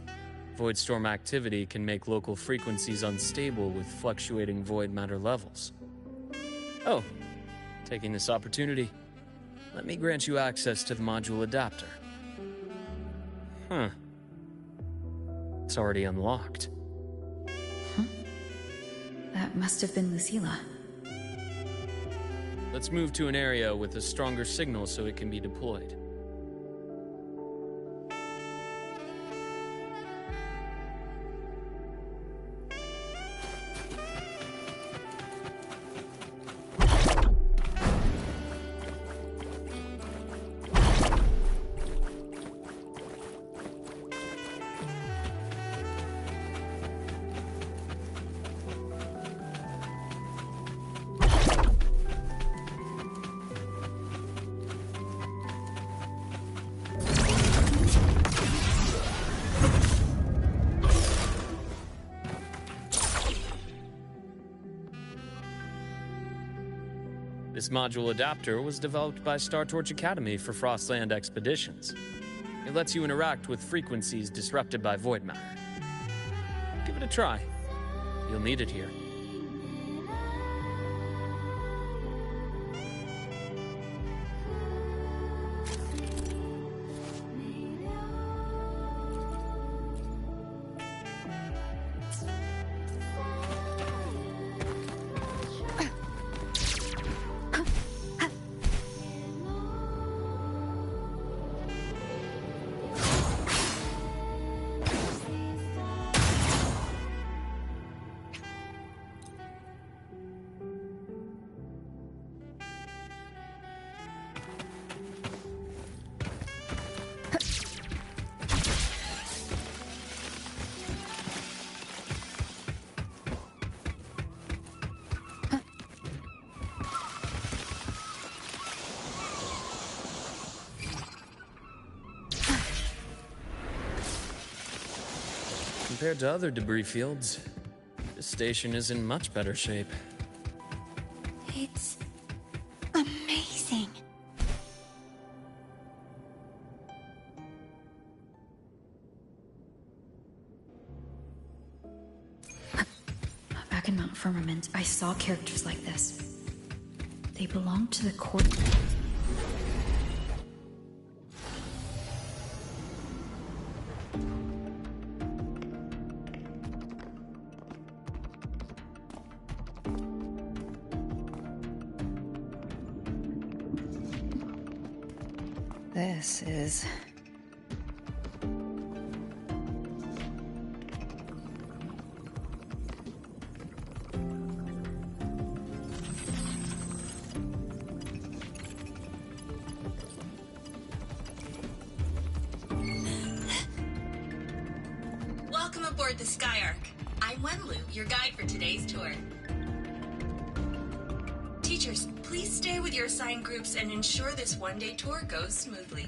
Void storm activity can make local frequencies unstable with fluctuating void matter levels. Oh, taking this opportunity, let me grant you access to the module adapter. Huh. It's already unlocked. That must have been Lucilla. Let's move to an area with a stronger signal so it can be deployed. This module adapter was developed by Star Torch Academy for Frostland expeditions. It lets you interact with frequencies disrupted by void matter. Give it a try. You'll need it here. Compared to other debris fields, this station is in much better shape. It's amazing. Back in Mount Firmament, I saw characters like this. They belonged to the court. This is... aboard the Skyark. I'm Wenlu, your guide for today's tour. Teachers, please stay with your assigned groups and ensure this one-day tour goes smoothly.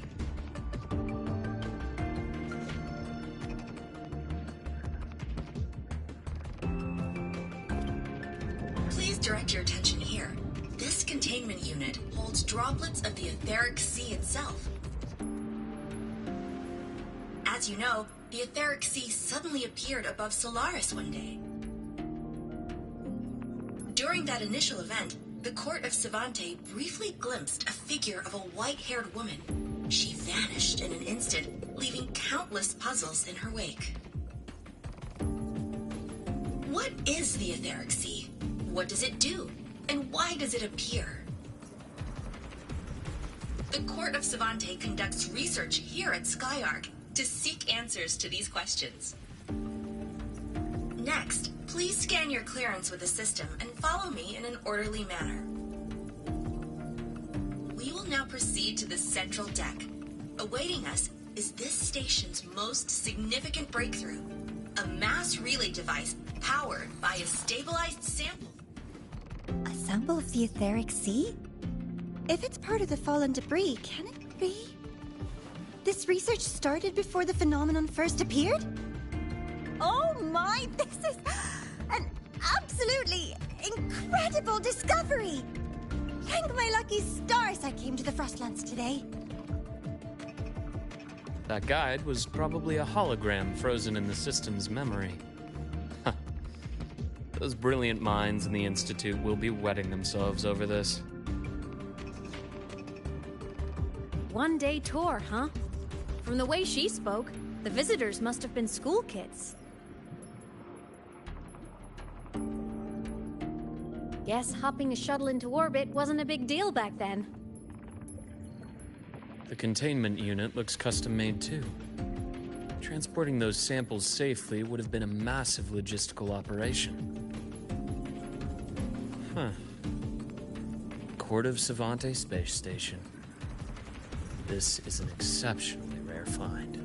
Please direct your attention here. This containment unit holds droplets of the etheric sea itself. As you know, the etheric sea suddenly appeared above Solaris one day. During that initial event, the court of Savante briefly glimpsed a figure of a white-haired woman. She vanished in an instant, leaving countless puzzles in her wake. What is the etheric sea? What does it do? And why does it appear? The court of Savante conducts research here at Skyark to seek answers to these questions. Next, please scan your clearance with the system and follow me in an orderly manner. We will now proceed to the central deck. Awaiting us is this station's most significant breakthrough, a mass relay device powered by a stabilized sample. A sample of the etheric sea? If it's part of the fallen debris, can it be? This research started before the phenomenon first appeared? Oh my, this is an absolutely incredible discovery! Thank my lucky stars I came to the Frostlands today. That guide was probably a hologram frozen in the system's memory. Huh. Those brilliant minds in the Institute will be wetting themselves over this. One-day tour, huh? From the way she spoke, the visitors must have been school kids. Guess hopping a shuttle into orbit wasn't a big deal back then. The containment unit looks custom-made too. Transporting those samples safely would have been a massive logistical operation. Huh. Court of Savante Space Station. This is an exceptionally rare find.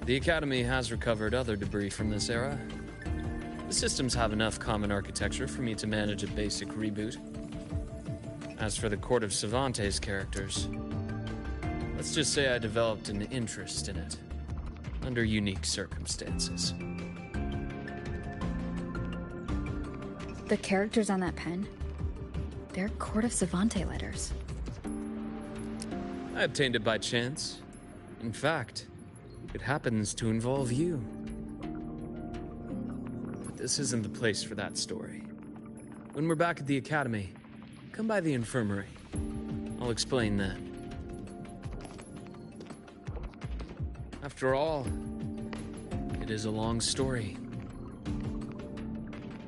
The Academy has recovered other debris from this era. The systems have enough common architecture for me to manage a basic reboot. As for the Court of Savante's characters, let's just say I developed an interest in it, under unique circumstances. The characters on that pen, they're Court of Savante letters. I obtained it by chance. In fact, it happens to involve you. But this isn't the place for that story. When we're back at the Academy, come by the infirmary. I'll explain then. After all, it is a long story.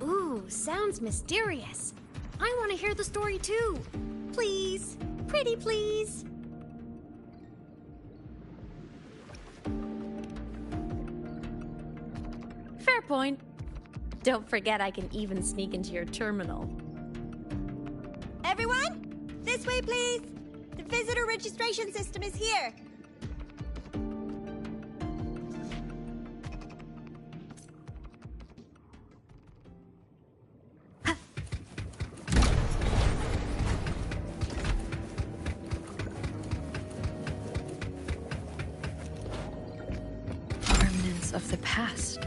Ooh, sounds mysterious. I want to hear the story too. Please, pretty please. Fair point. Don't forget I can even sneak into your terminal. Everyone, this way please. The visitor registration system is here. Remnants of the past.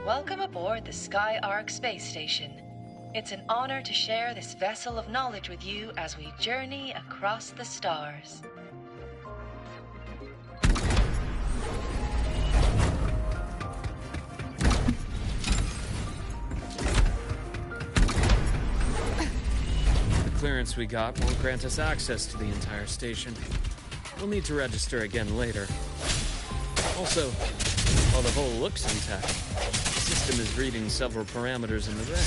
Welcome aboard the Skyark space station. It's an honor to share this vessel of knowledge with you as we journey across the stars. The clearance clearance we got won't grant us access to the entire station. We'll need to register again later. Also, while the hull looks intact, the system is reading several parameters in the red.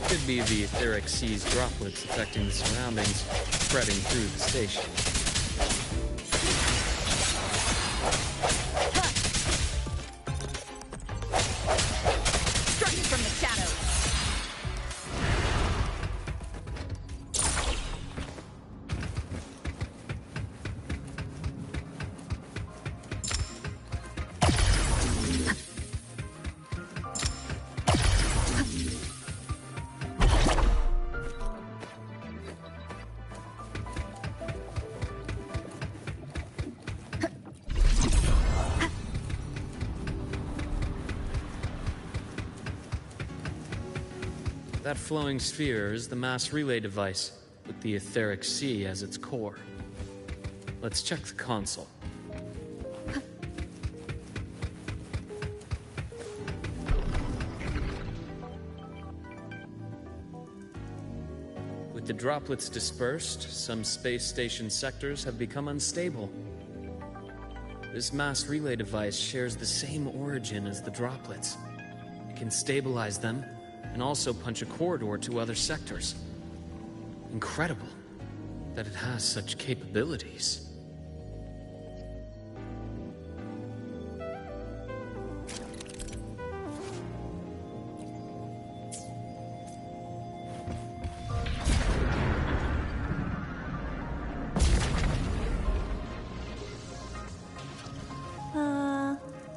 Could be the etheric sea's droplets affecting the surroundings, spreading through the station. Striking from the shadows! That flowing sphere is the mass relay device, with the etheric sea as its core. Let's check the console. With the droplets dispersed, some space station sectors have become unstable. This mass relay device shares the same origin as the droplets. It can stabilize them and also punch a corridor to other sectors. Incredible that it has such capabilities.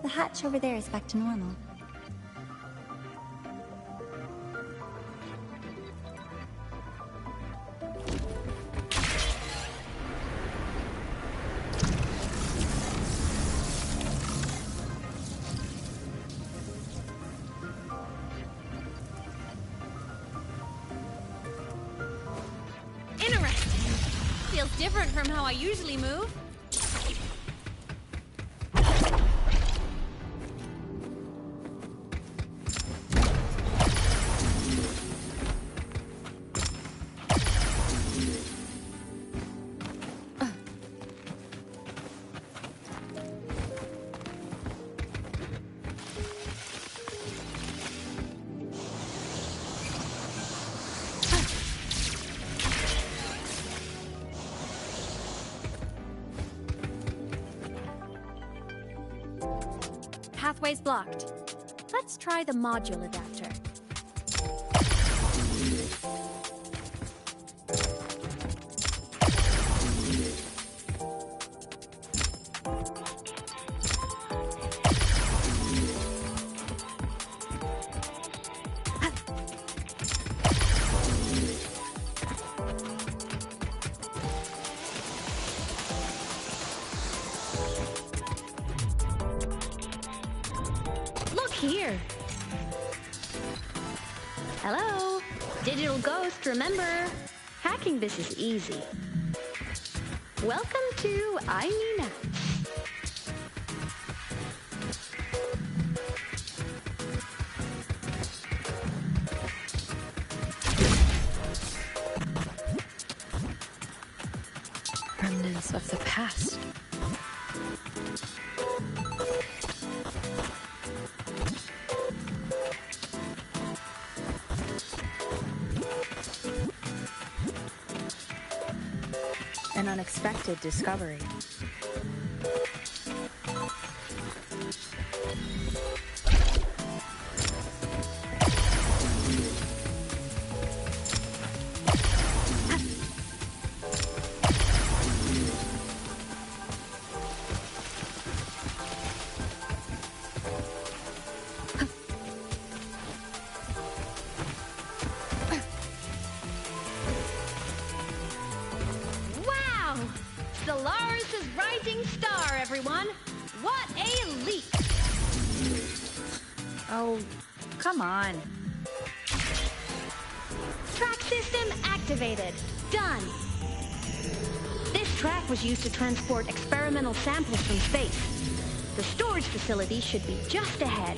The hatch over there is back to normal. Interesting. Feels different from how I usually move. Pathway's blocked. Let's try the module adapter. Here. Hello? Digital ghost, remember? Hacking this is easy. Welcome to iNina. Remnants of the past. An unexpected discovery. Stellaris' rising star, everyone! What a leap! Oh, come on. Track system activated. Done. This track was used to transport experimental samples from space. The storage facility should be just ahead.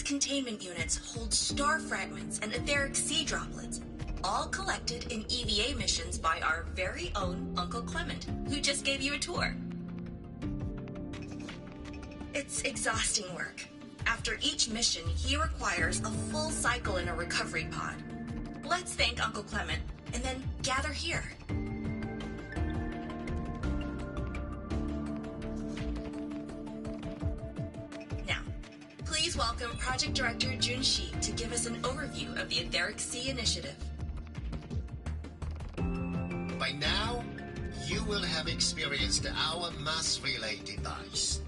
containment units hold star fragments and etheric sea droplets, all collected in EVA missions by our very own Uncle Clement, who just gave you a tour. It's exhausting work. After each mission, he requires a full cycle in a recovery pod. Let's thank Uncle Clement, and then gather here. Now, please welcome Project Director Junshi to give us an overview of the Etheric Sea Initiative. By now, you will have experienced our mass relay device.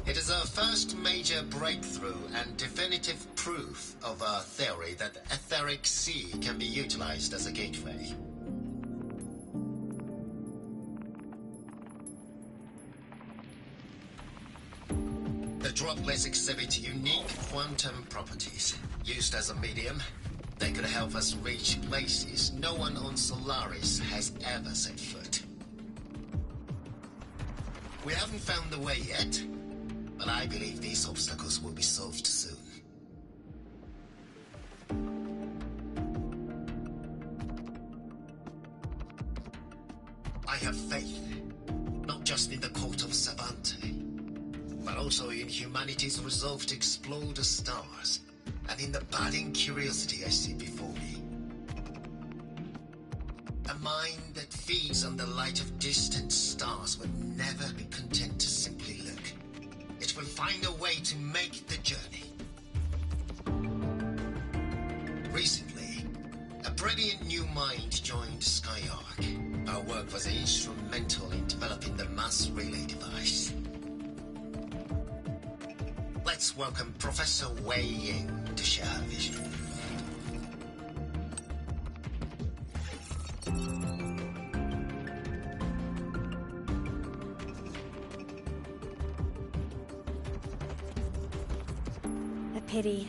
It is our first major breakthrough and definitive proof of our theory that the Etheric Sea can be utilized as a gateway. The droplets exhibit unique quantum properties. Used as a medium, they could help us reach places no one on Solaris has ever set foot. We haven't found the way yet, but I believe these obstacles will be solved soon. I have faith, not just in the Court of Savante, but also in humanity's resolve to explore the stars, and in the budding curiosity I see before me. A mind that feeds on the light of distant stars will never be content to simply look. It will find a way to make the journey. Recently, a brilliant new mind joined Skyark. Our work was instrumental in developing the mass relay device. Let's welcome Professor Wei Ying to share her vision. Pity.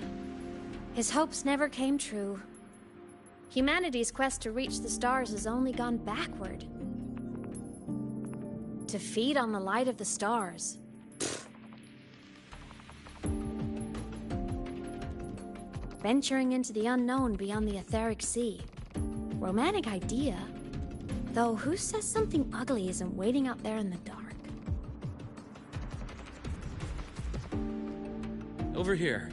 His hopes never came true. Humanity's quest to reach the stars has only gone backward. To feed on the light of the stars. Venturing into the unknown beyond the Etheric Sea. Romantic idea. Though who says something ugly isn't waiting out there in the dark? Over here.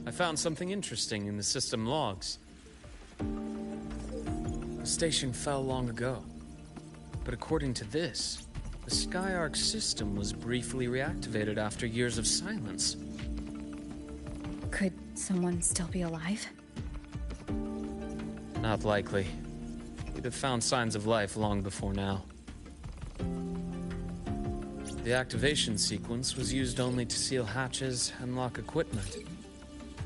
I found something interesting in the system logs. The station fell long ago. But according to this, the Skyark system was briefly reactivated after years of silence. Could someone still be alive? Not likely. We'd have found signs of life long before now. The activation sequence was used only to seal hatches and lock equipment.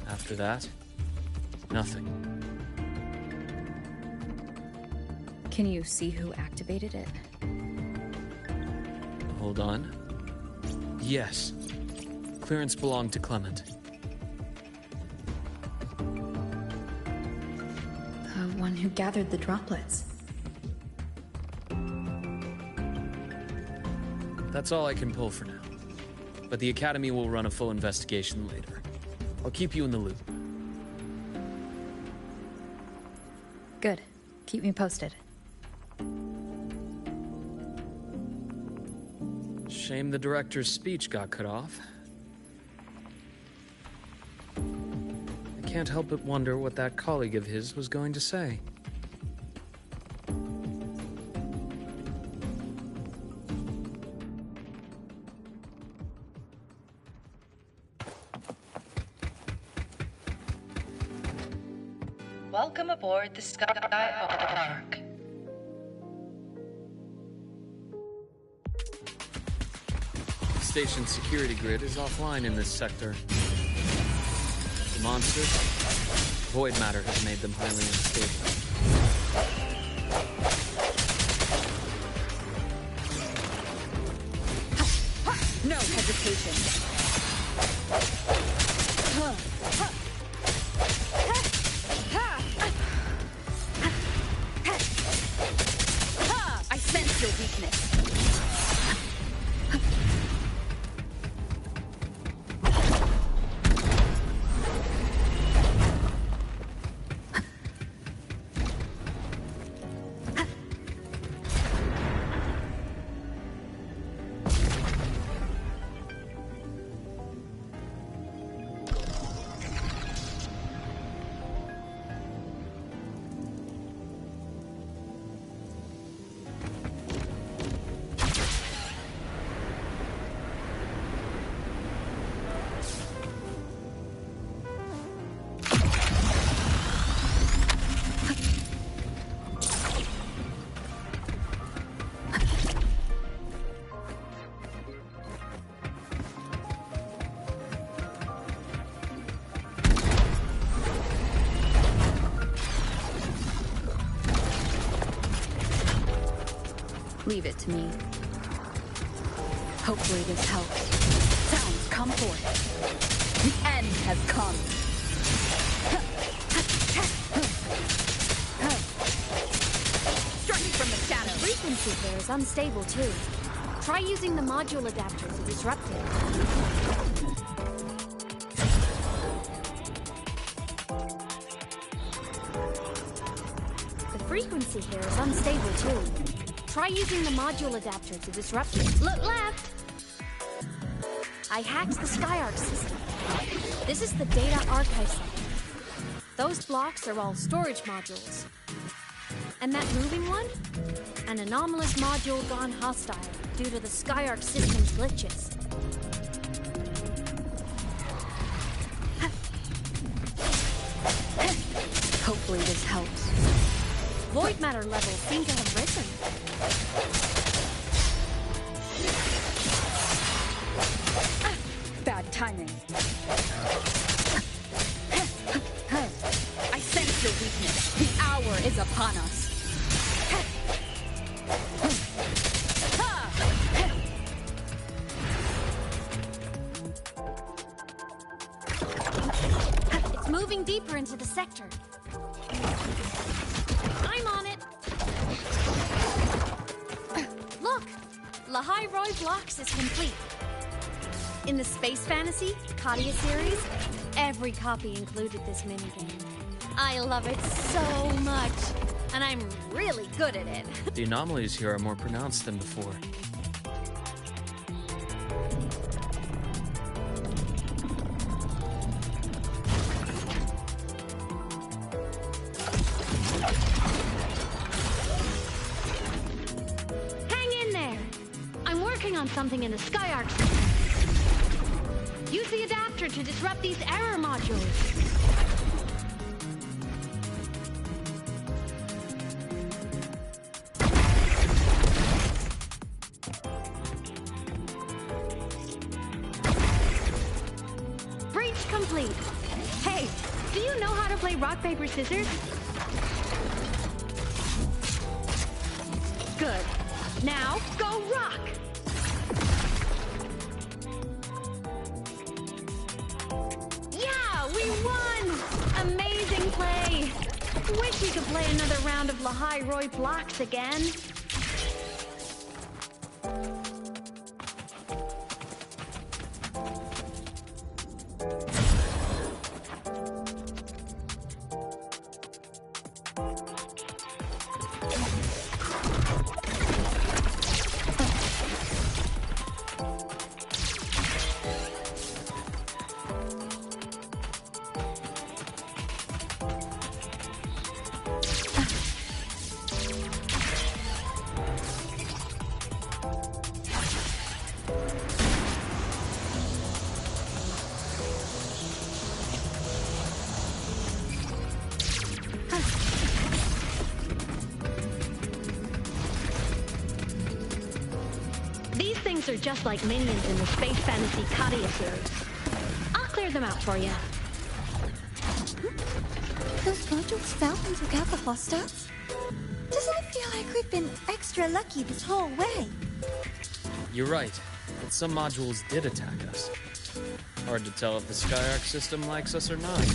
After that, nothing. Can you see who activated it? Hold on. Yes. Clearance belonged to Clement. The one who gathered the droplets. That's all I can pull for now. But the Academy will run a full investigation later. I'll keep you in the loop. Good. Keep me posted. Shame the director's speech got cut off. I can't help but wonder what that colleague of his was going to say. Welcome aboard the Skyark. The station's security grid is offline in this sector. The monsters, void matter has made them highly unstable. No hesitation. I sense your weakness. Leave it to me. Hopefully this helps. Sounds come forth. The end has come. Striking from the shadows. Frequency here is unstable too. Try using the module adapter to disrupt it. The frequency here is unstable too. Try using the module adapter to disrupt it. Look left! I hacked the SkyArc system. This is the data archive center. Those blocks are all storage modules. And that moving one? An anomalous module gone hostile due to the SkyArc system's glitches. Hopefully this helps. Void matter levels seem to have risen. Bad timing. I sense your weakness. The hour is upon us. It's moving deeper into the sector. I'm on it. Look! Lahai Roy Blocks is complete. In the Space Fantasy Katia series, every copy included this minigame. I love it so much, and I'm really good at it. The anomalies here are more pronounced than before. Hang in there! I'm working on something in the SkyArc system. Use the adapter to disrupt these error modules. Breach complete. Hey, do you know how to play rock, paper, scissors? Good. Now, go rock! Yeah, we won! Amazing play! Wish we could play another round of Lahai Roy Blocks again. These things are just like minions in the Space Fantasy Katia series. I'll clear them out for you. Those modules fell and took out the hostiles? Doesn't it feel like we've been extra lucky this whole way? You're right, but some modules did attack us. Hard to tell if the SkyArc system likes us or not.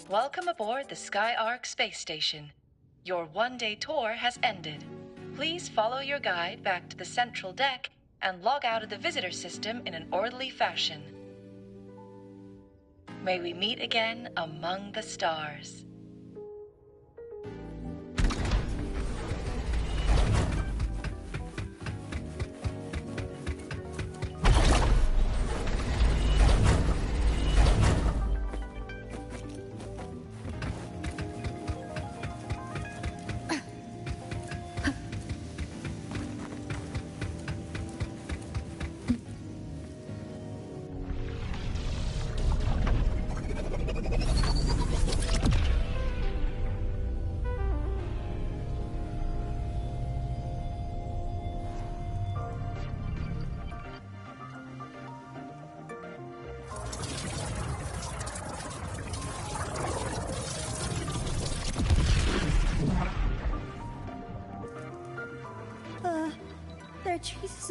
Welcome aboard the SkyArc space station. Your one-day tour has ended. Please follow your guide back to the central deck and log out of the visitor system in an orderly fashion. May we meet again among the stars.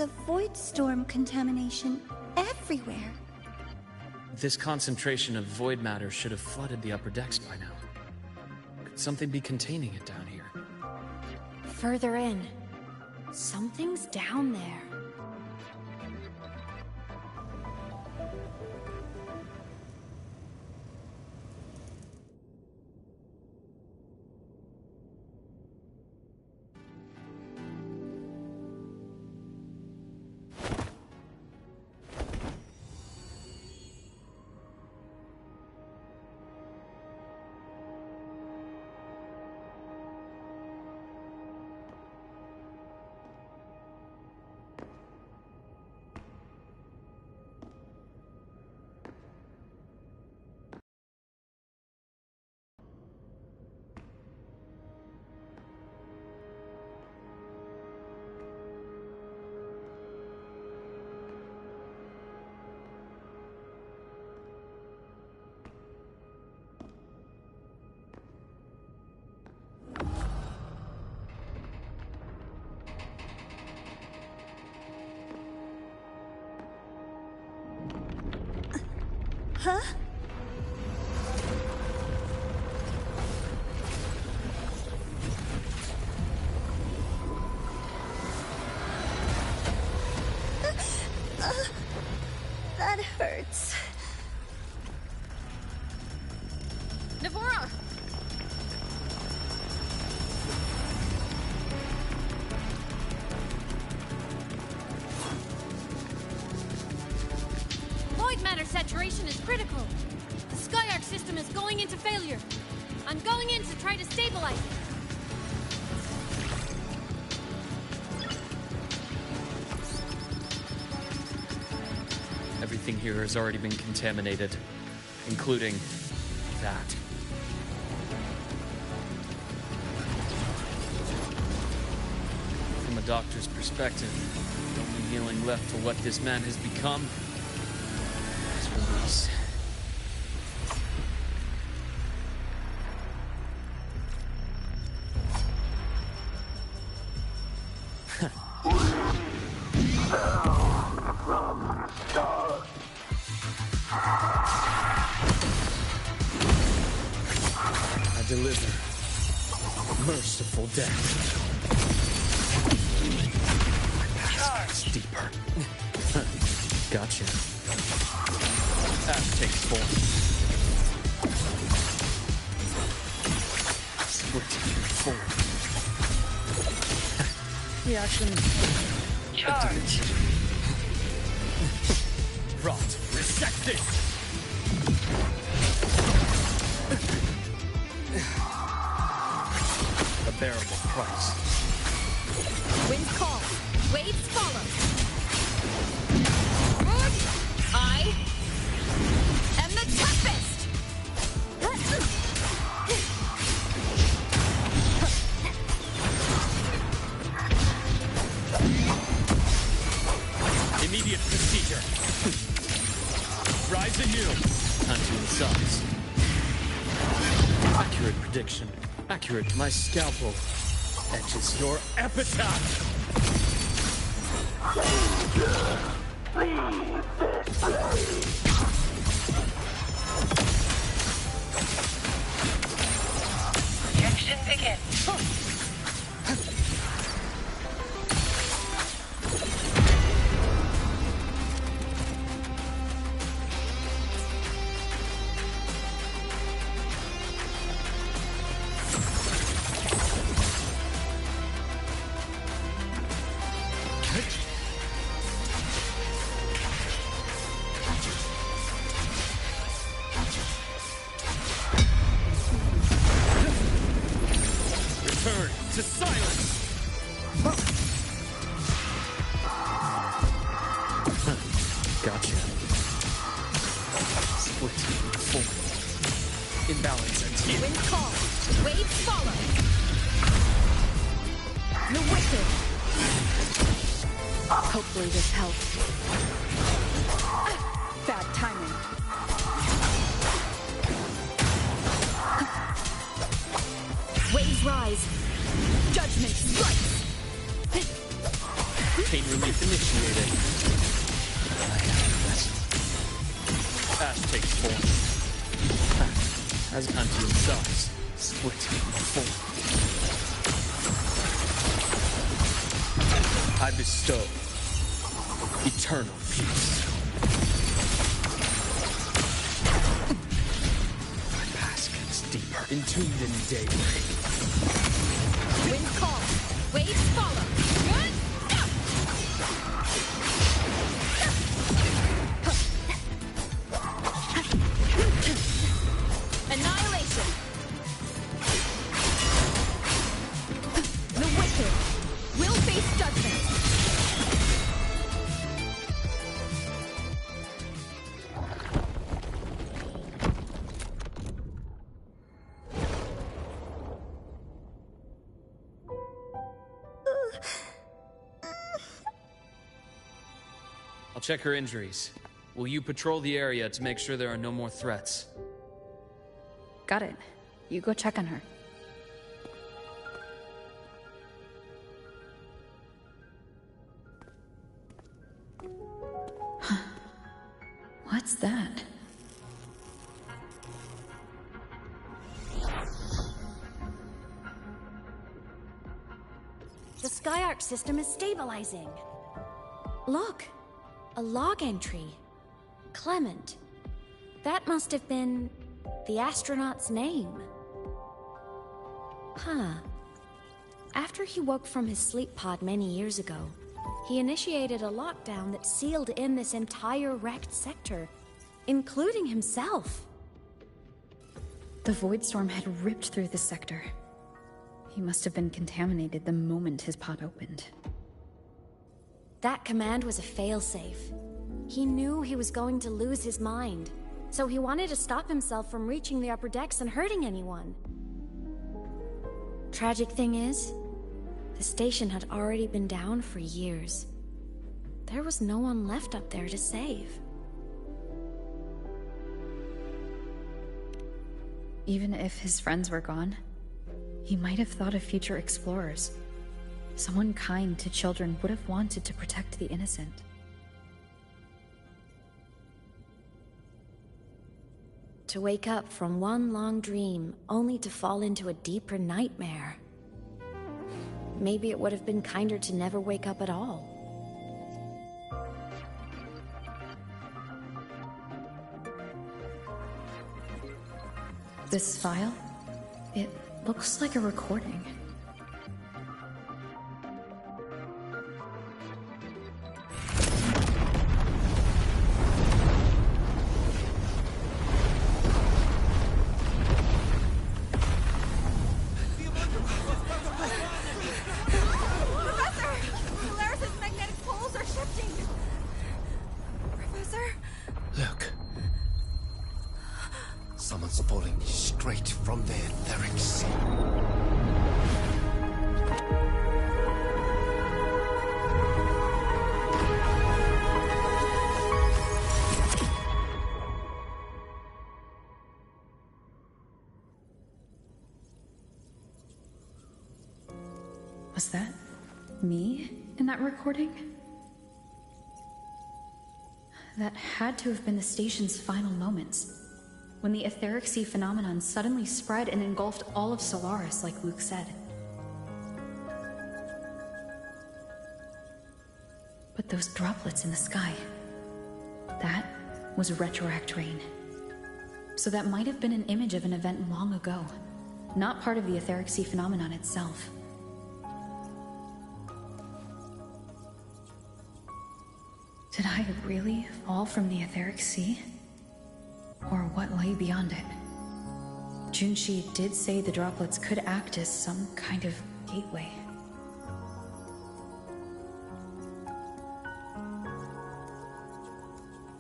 of void storm contamination everywhere. This concentration of void matter should have flooded the upper decks by now. Could something be containing it down here? Further in. Something's down there. Huh? That hurts. Navora! Void matter saturation is critical. The Skyark system is going into failure. I'm going in to try to stabilize it. Everything here has already been contaminated, including that. From a doctor's perspective, the only healing left for what this man has become is release. I deliver merciful death. My past is deeper. Gotcha. Ash takes form. Split form. Reaction. Charge. Rot. Resected. A bearable price. Wind call. Waves follow. I am the toughest. Immediate procedure. Rise anew. Unto the suns. Accurate prediction. Accurate. My scalpel etches your epitaph. Leave this place. Projection begin. Return to silence. Gotcha. Split. Forward. Imbalance and heal. Wind call. Waves follow. The wicked. Hopefully this helps. Bad timing. Waves rise. Judgment strikes. Pain relief Initiated. Ash takes form. As unto themselves, split form. I bestow eternal peace. My past gets deeper, entombed in daybreak. Wind call. Waves follow. Good. Annihilation. The wicked will face judgment. I'll check her injuries. Will you patrol the area to make sure there are no more threats? Got it. You go check on her. Huh. What's that? The Skyark system is stabilizing. Look, a log entry. Clement. That must have been the astronaut's name. Huh. After he woke from his sleep pod many years ago, he initiated a lockdown that sealed in this entire wrecked sector, including himself. The void storm had ripped through the sector. He must have been contaminated the moment his pod opened. That command was a failsafe. He knew he was going to lose his mind, so he wanted to stop himself from reaching the upper decks and hurting anyone. Tragic thing is, the station had already been down for years. There was no one left up there to save. Even if his friends were gone, he might have thought of future explorers. Someone kind to children would have wanted to protect the innocent. To wake up from one long dream, only to fall into a deeper nightmare. Maybe it would have been kinder to never wake up at all. This file? It looks like a recording. Someone's falling straight from the etheric sea. Was that me in that recording? That had to have been the station's final moments, when the etheric sea phenomenon suddenly spread and engulfed all of Solaris, like Luke said. But those droplets in the sky, that was retroact rain. So that might have been an image of an event long ago, not part of the etheric sea phenomenon itself. Did I really fall from the etheric sea? Or what lay beyond it? Junshi did say the droplets could act as some kind of gateway.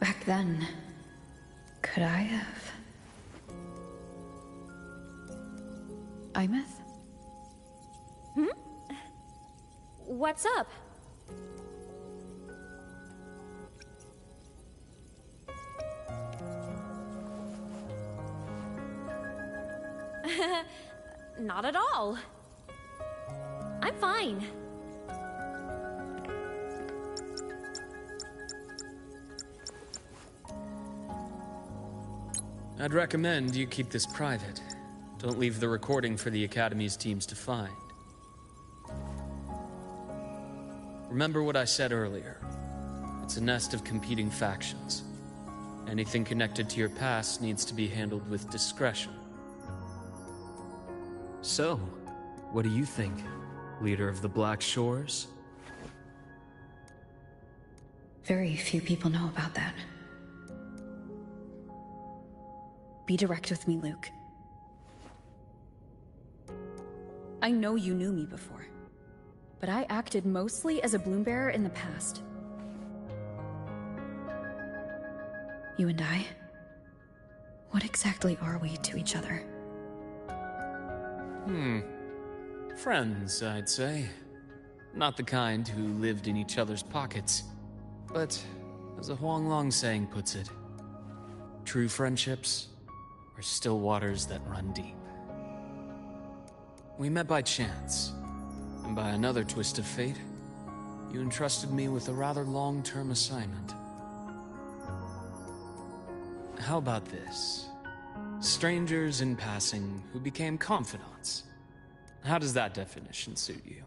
Back then, could I have? Imeth? What's up? Not at all. I'm fine. I'd recommend you keep this private. Don't leave the recording for the Academy's teams to find. Remember what I said earlier. It's a nest of competing factions. Anything connected to your past needs to be handled with discretion. So, what do you think, leader of the Black Shores? Very few people know about that. Be direct with me, Luke. I know you knew me before, but I acted mostly as a bloom-bearer in the past. You and I, what exactly are we to each other? Friends, I'd say. Not the kind who lived in each other's pockets. But, as a Huanglong saying puts it, true friendships are still waters that run deep. We met by chance, and by another twist of fate, you entrusted me with a rather long-term assignment. How about this? Strangers in passing who became confidants. How does that definition suit you?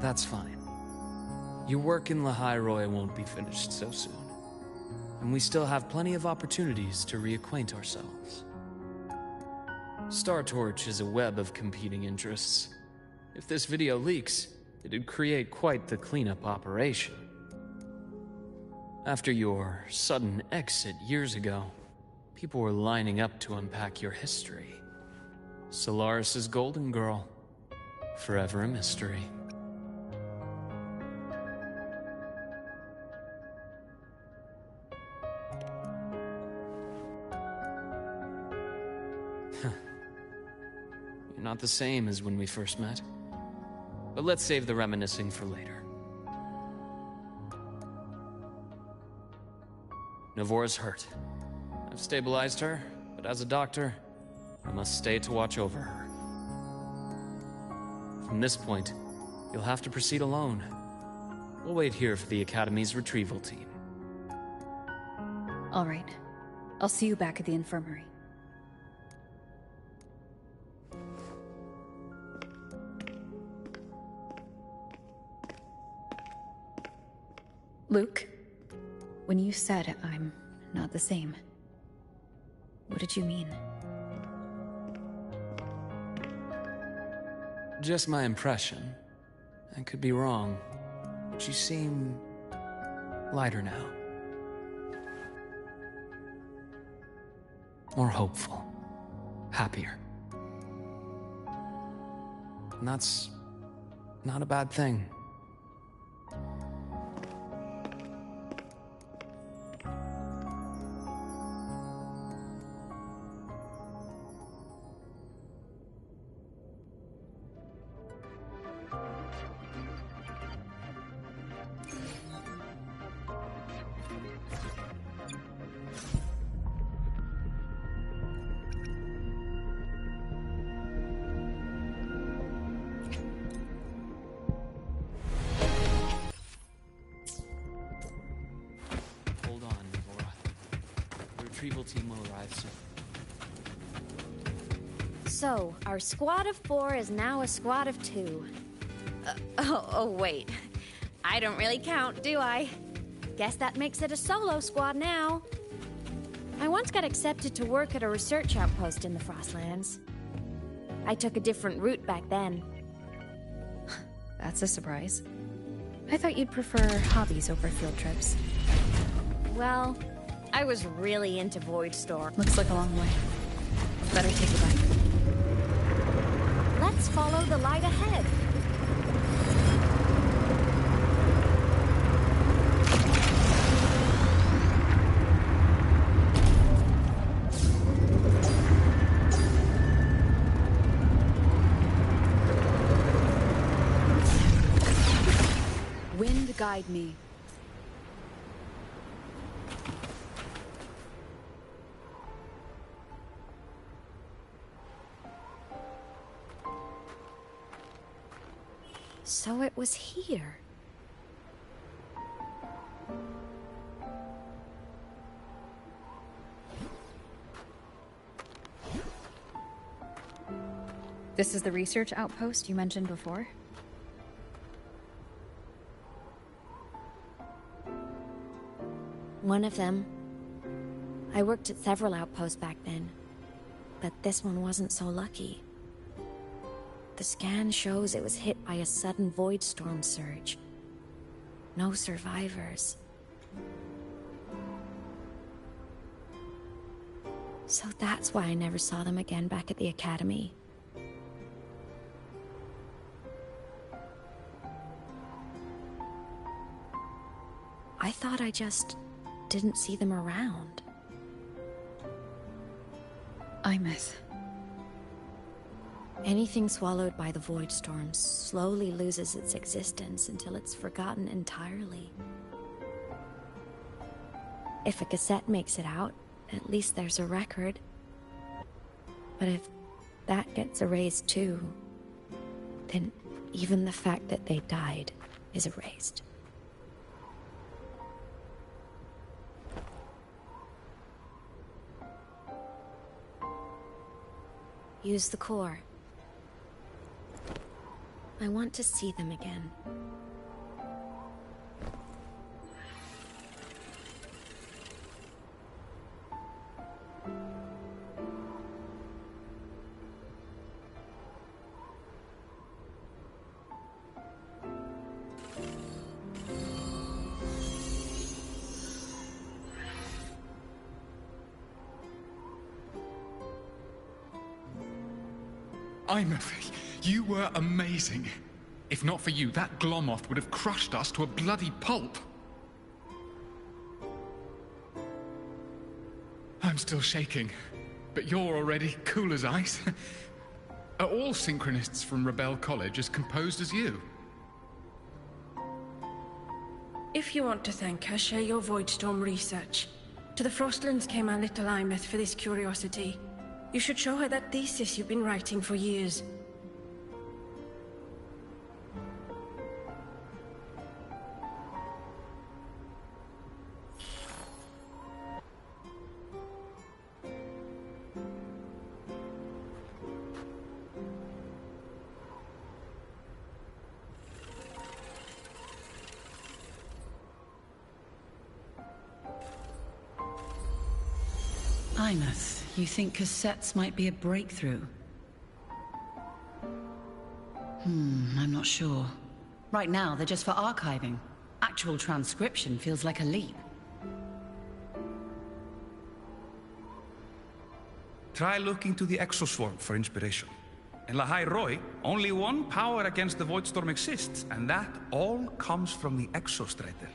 That's fine. Your work in Lahai won't be finished so soon. And we still have plenty of opportunities to reacquaint ourselves. Star Torch is a web of competing interests. If this video leaks, it'd create quite the cleanup operation. After your sudden exit years ago, people were lining up to unpack your history. Solaris's Golden Girl, forever a mystery. You're not the same as when we first met. But let's save the reminiscing for later. Navora's hurt. I've stabilized her, but as a doctor, I must stay to watch over her. From this point, you'll have to proceed alone. We'll wait here for the Academy's retrieval team. All right. I'll see you back at the infirmary. Luke, when you said I'm not the same, what did you mean? Just my impression. I could be wrong, but you seem lighter now. More hopeful. Happier. And that's not a bad thing. Team will arrive soon. So, our squad of 4 is now a squad of 2. Wait. I don't really count, do I? Guess that makes it a solo squad now. I once got accepted to work at a research outpost in the Frostlands. I took a different route back then. That's a surprise. I thought you'd prefer hobbies over field trips. Well, I was really into Void Storm. Looks like a long way. Better take a bite. Let's follow the light ahead. guide me. So it was here. This is the research outpost you mentioned before? One of them. I worked at several outposts back then, but this one wasn't so lucky. The scan shows it was hit by a sudden void storm surge. No survivors. So that's why I never saw them again back at the academy. I thought I just didn't see them around. Imeth. Anything swallowed by the void storm slowly loses its existence until it's forgotten entirely. If a cassette makes it out, at least there's a record. But if that gets erased too, then even the fact that they died is erased. Use the core. I want to see them again. Imeth, you were amazing. If not for you, that Glomoth would have crushed us to a bloody pulp. I'm still shaking, but you're already cool as ice. Are all synchronists from Rebel College as composed as you? If you want to thank her, share your Voidstorm research. To the Frostlands came our little Imeth for this curiosity. You should show her that thesis you've been writing for years. Imeth, you think cassettes might be a breakthrough? I'm not sure. Right now, they're just for archiving. Actual transcription feels like a leap. Try looking to the exoswarm for inspiration. In Lahai Roi, only one power against the Voidstorm exists, and that all comes from the exostrider.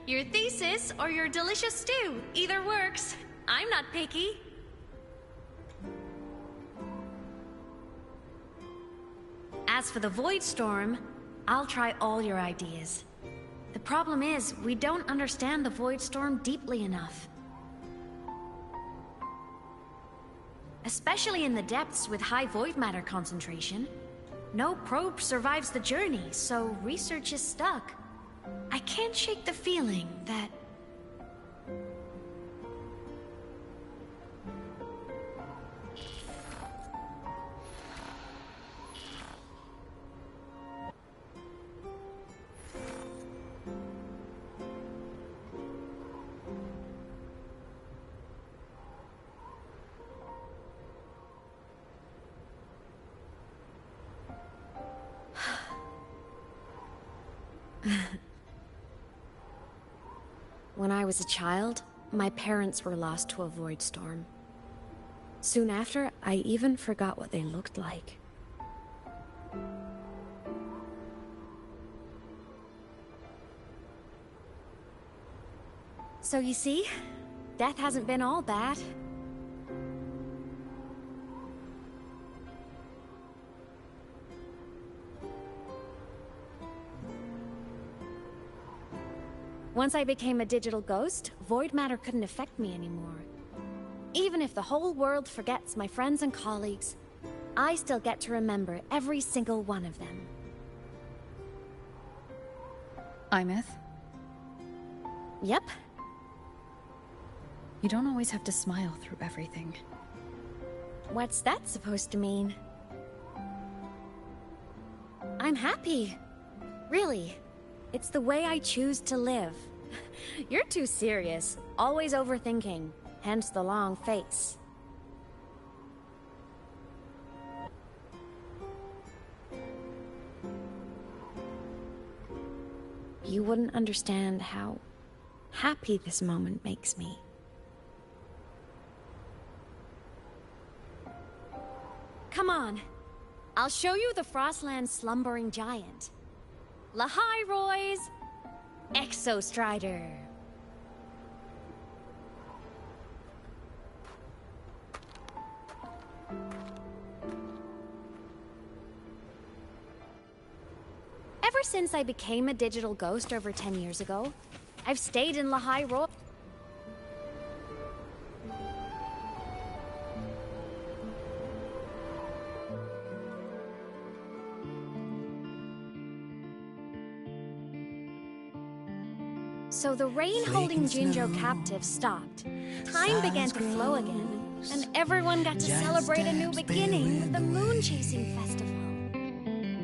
Your thesis or your delicious stew, either works. I'm not picky. As for the Voidstorm, I'll try all your ideas. The problem is, we don't understand the Voidstorm deeply enough. Especially in the depths with high void matter concentration. No probe survives the journey, so research is stuck. I can't shake the feeling that... When I was a child, my parents were lost to a void storm. Soon after, I even forgot what they looked like. So you see, death hasn't been all bad. Once I became a digital ghost, void matter couldn't affect me anymore. Even if the whole world forgets my friends and colleagues, I still get to remember every single one of them. Imeth? Yep. You don't always have to smile through everything. What's that supposed to mean? I'm happy. Really. It's the way I choose to live. You're too serious, always overthinking, hence the long face. You wouldn't understand how happy this moment makes me. Come on. I'll show you the Frostland's slumbering giant. Lahai Roy's Exostrider. Ever since I became a digital ghost over 10 years ago, I've stayed in Lahai Roy. So the rain holding Jinjo captive stopped. Time began to flow again, and everyone got to celebrate a new beginning with the Moon Chasing Festival.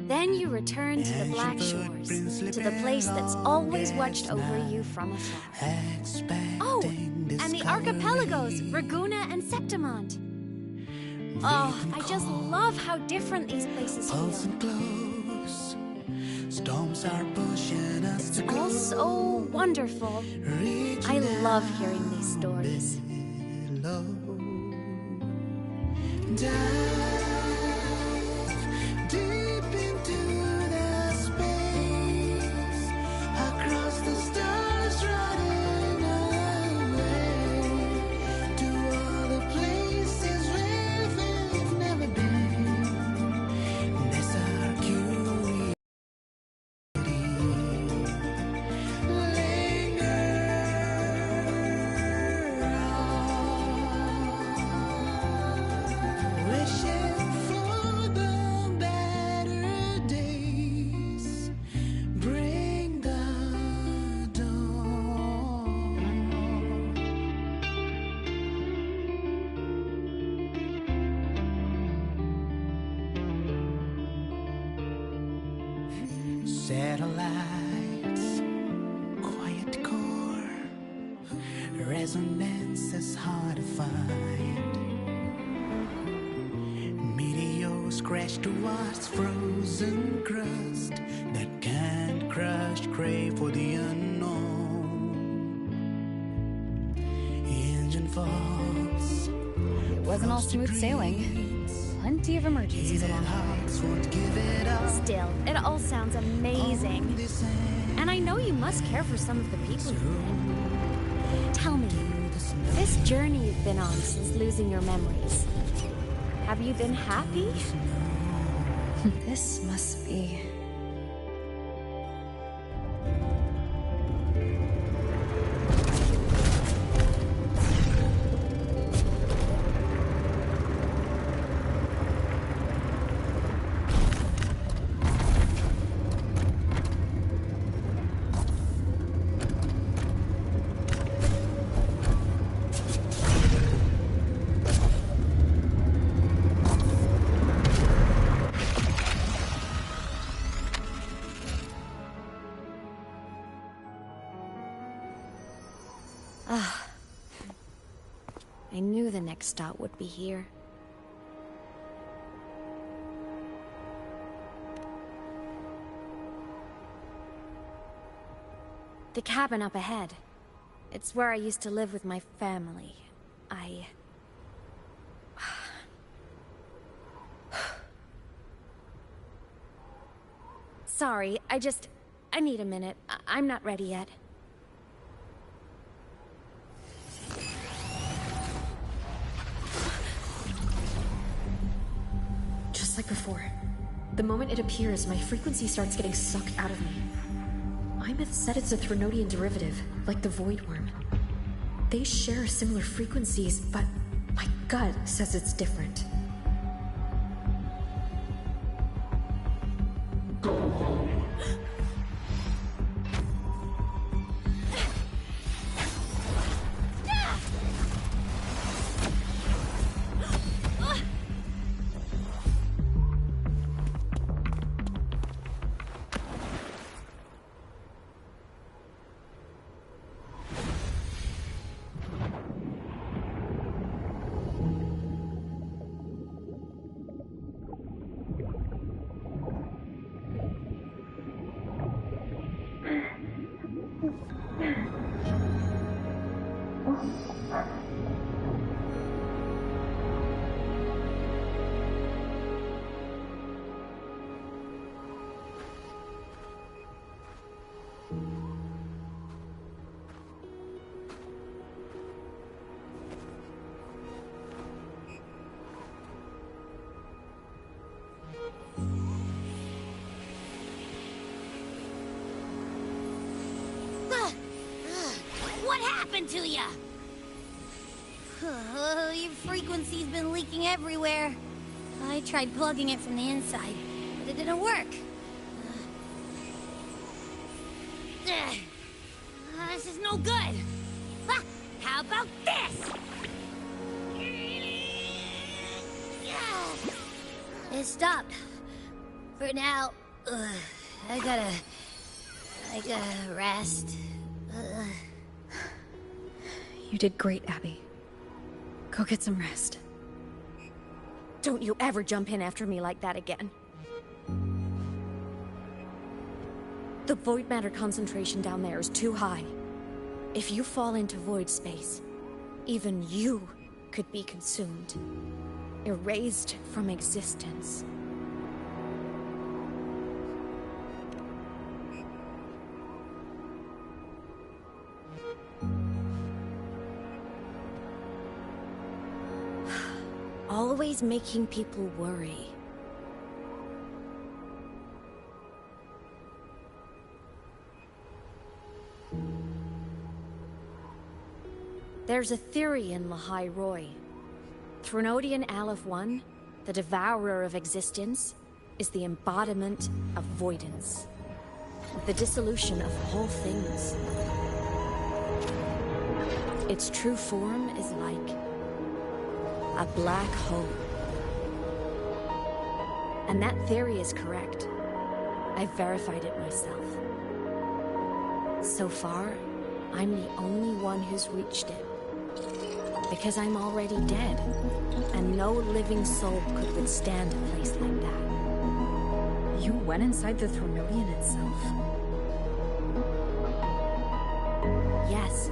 Then you return to the Black Shores, to the place that's always watched over you from afar. Oh, and the archipelagos, Raguna and Septimont. Oh, I just love how different these places feel. Storms are pushing us to go. All so wonderful. I love hearing these stories. Satellites, quiet core, resonance is hard to find. Meteors crash towards frozen crust that can't crush, crave for the unknown. Engine falls. It wasn't all smooth sailing. Plenty of emergencies along the way. Still, it all sounds amazing. And I know you must care for some of the people you've been. Tell me, this journey you've been on since losing your memories, have you been happy? This must be... I knew the next stop would be here. The cabin up ahead. It's where I used to live with my family. Sorry, I need a minute. I'm not ready yet. Just like before. The moment it appears, my frequency starts getting sucked out of me. Imeth said it's a Threnodian derivative, like the Void Worm. They share similar frequencies, but my gut says it's different. What happened to ya? Your frequency's been leaking everywhere. I tried plugging it from the inside, but it didn't work. This is no good. How about this? It stopped. For now. I gotta rest. You did great, Abby. Go get some rest. Don't you ever jump in after me like that again. The void matter concentration down there is too high. If you fall into void space, even you could be consumed, erased from existence. Always making people worry. There's a theory in Lahai Roy. Threnodian Aleph 1, the devourer of existence, is the embodiment of voidance. The dissolution of all things. Its true form is like a black hole. And that theory is correct. I've verified it myself. So far, I'm the only one who's reached it. Because I'm already dead, and no living soul could withstand a place like that. You went inside the Threnodian itself? Yes.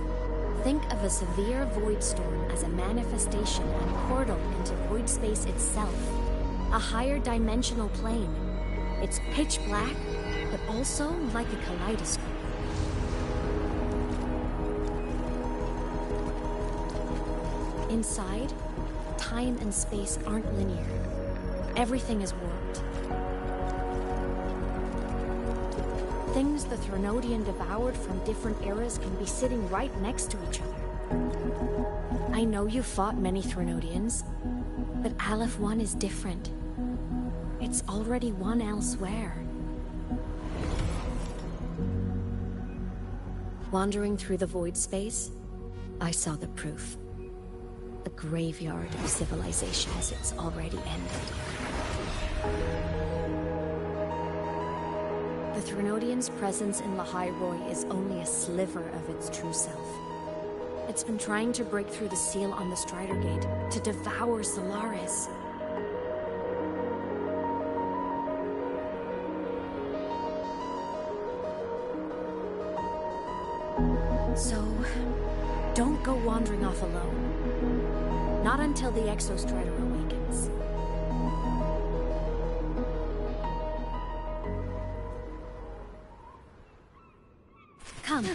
Think of a severe void storm as a manifestation and portal into void space itself. A higher dimensional plane. It's pitch black, but also like a kaleidoscope. Inside, time and space aren't linear. Everything is warped. Things the Threnodian devoured from different eras can be sitting right next to each other. I know you fought many Threnodians, but Aleph 1 is different. It's already won elsewhere. Wandering through the void space, I saw the proof. A graveyard of civilizations it's already ended. The Threnodian's presence in Lahai Roy is only a sliver of its true self. It's been trying to break through the seal on the Strider Gate to devour Solaris. So, don't go wandering off alone. Not until the Exostrider awakens. Come,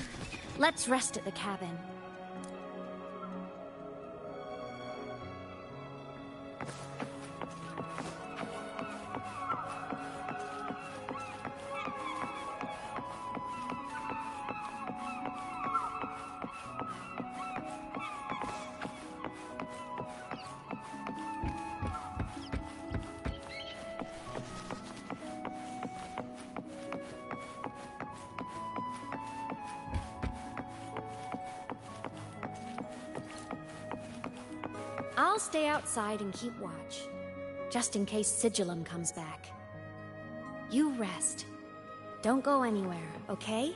let's rest at the cabin. I'll stay outside and keep watch, just in case Sigillum comes back. You rest. Don't go anywhere, okay?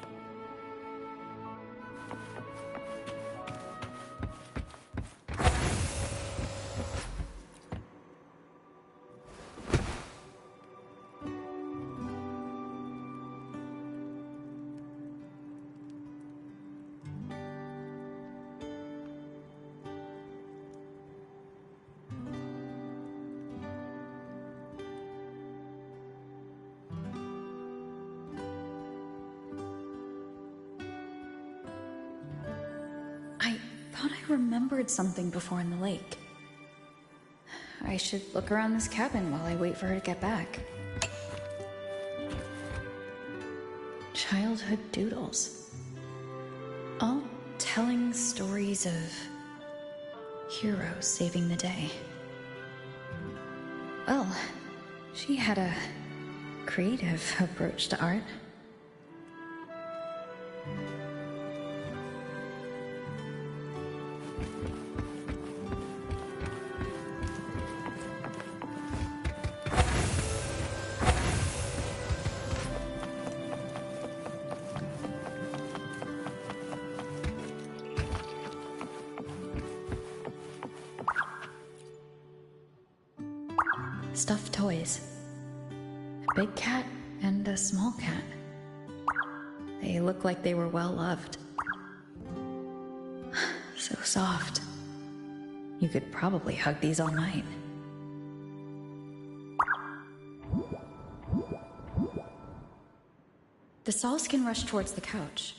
I thought I remembered something before in the lake. I should look around this cabin while I wait for her to get back. Childhood doodles. All telling stories of heroes saving the day. Well, she had a creative approach to art. Stuffed toys. A big cat and a small cat. They look like they were well loved. So soft. You could probably hug these all night. The Sauls can rush towards the couch.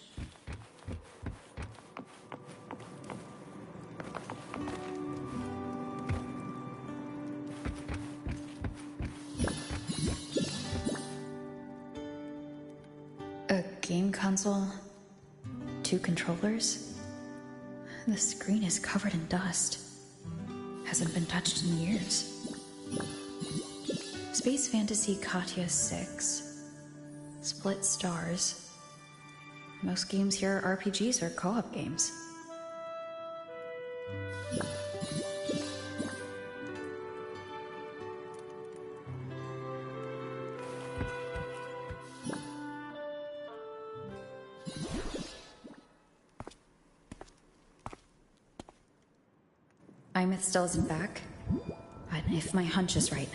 A game console, 2 controllers. The screen is covered in dust. Hasn't been touched in years. Space Fantasy Katya 6. Split stars. Most games here are RPGs or co-op games. Imeth still isn't back, but if my hunch is right.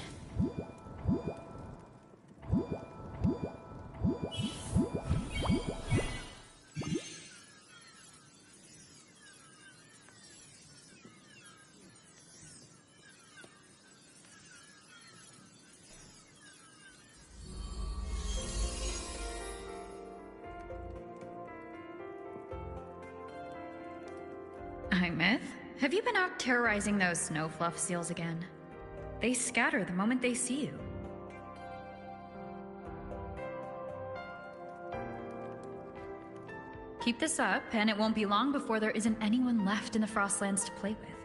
Imeth? Have you been out terrorizing those snow fluff seals again? They scatter the moment they see you. Keep this up, and it won't be long before there isn't anyone left in the Frostlands to play with.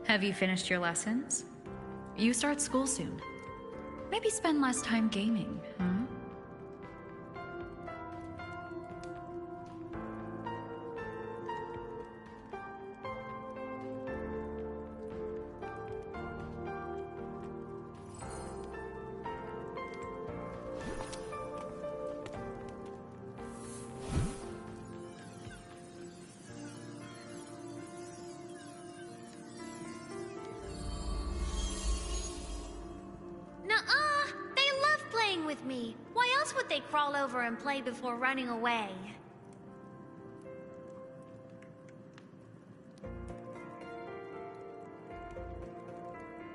Have you finished your lessons? You start school soon. Maybe spend less time gaming, huh? Nuh-uh! They love playing with me. Why else would they crawl over and play before running away?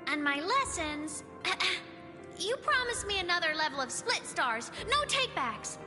And my lessons... You promised me another level of split stars. No takebacks.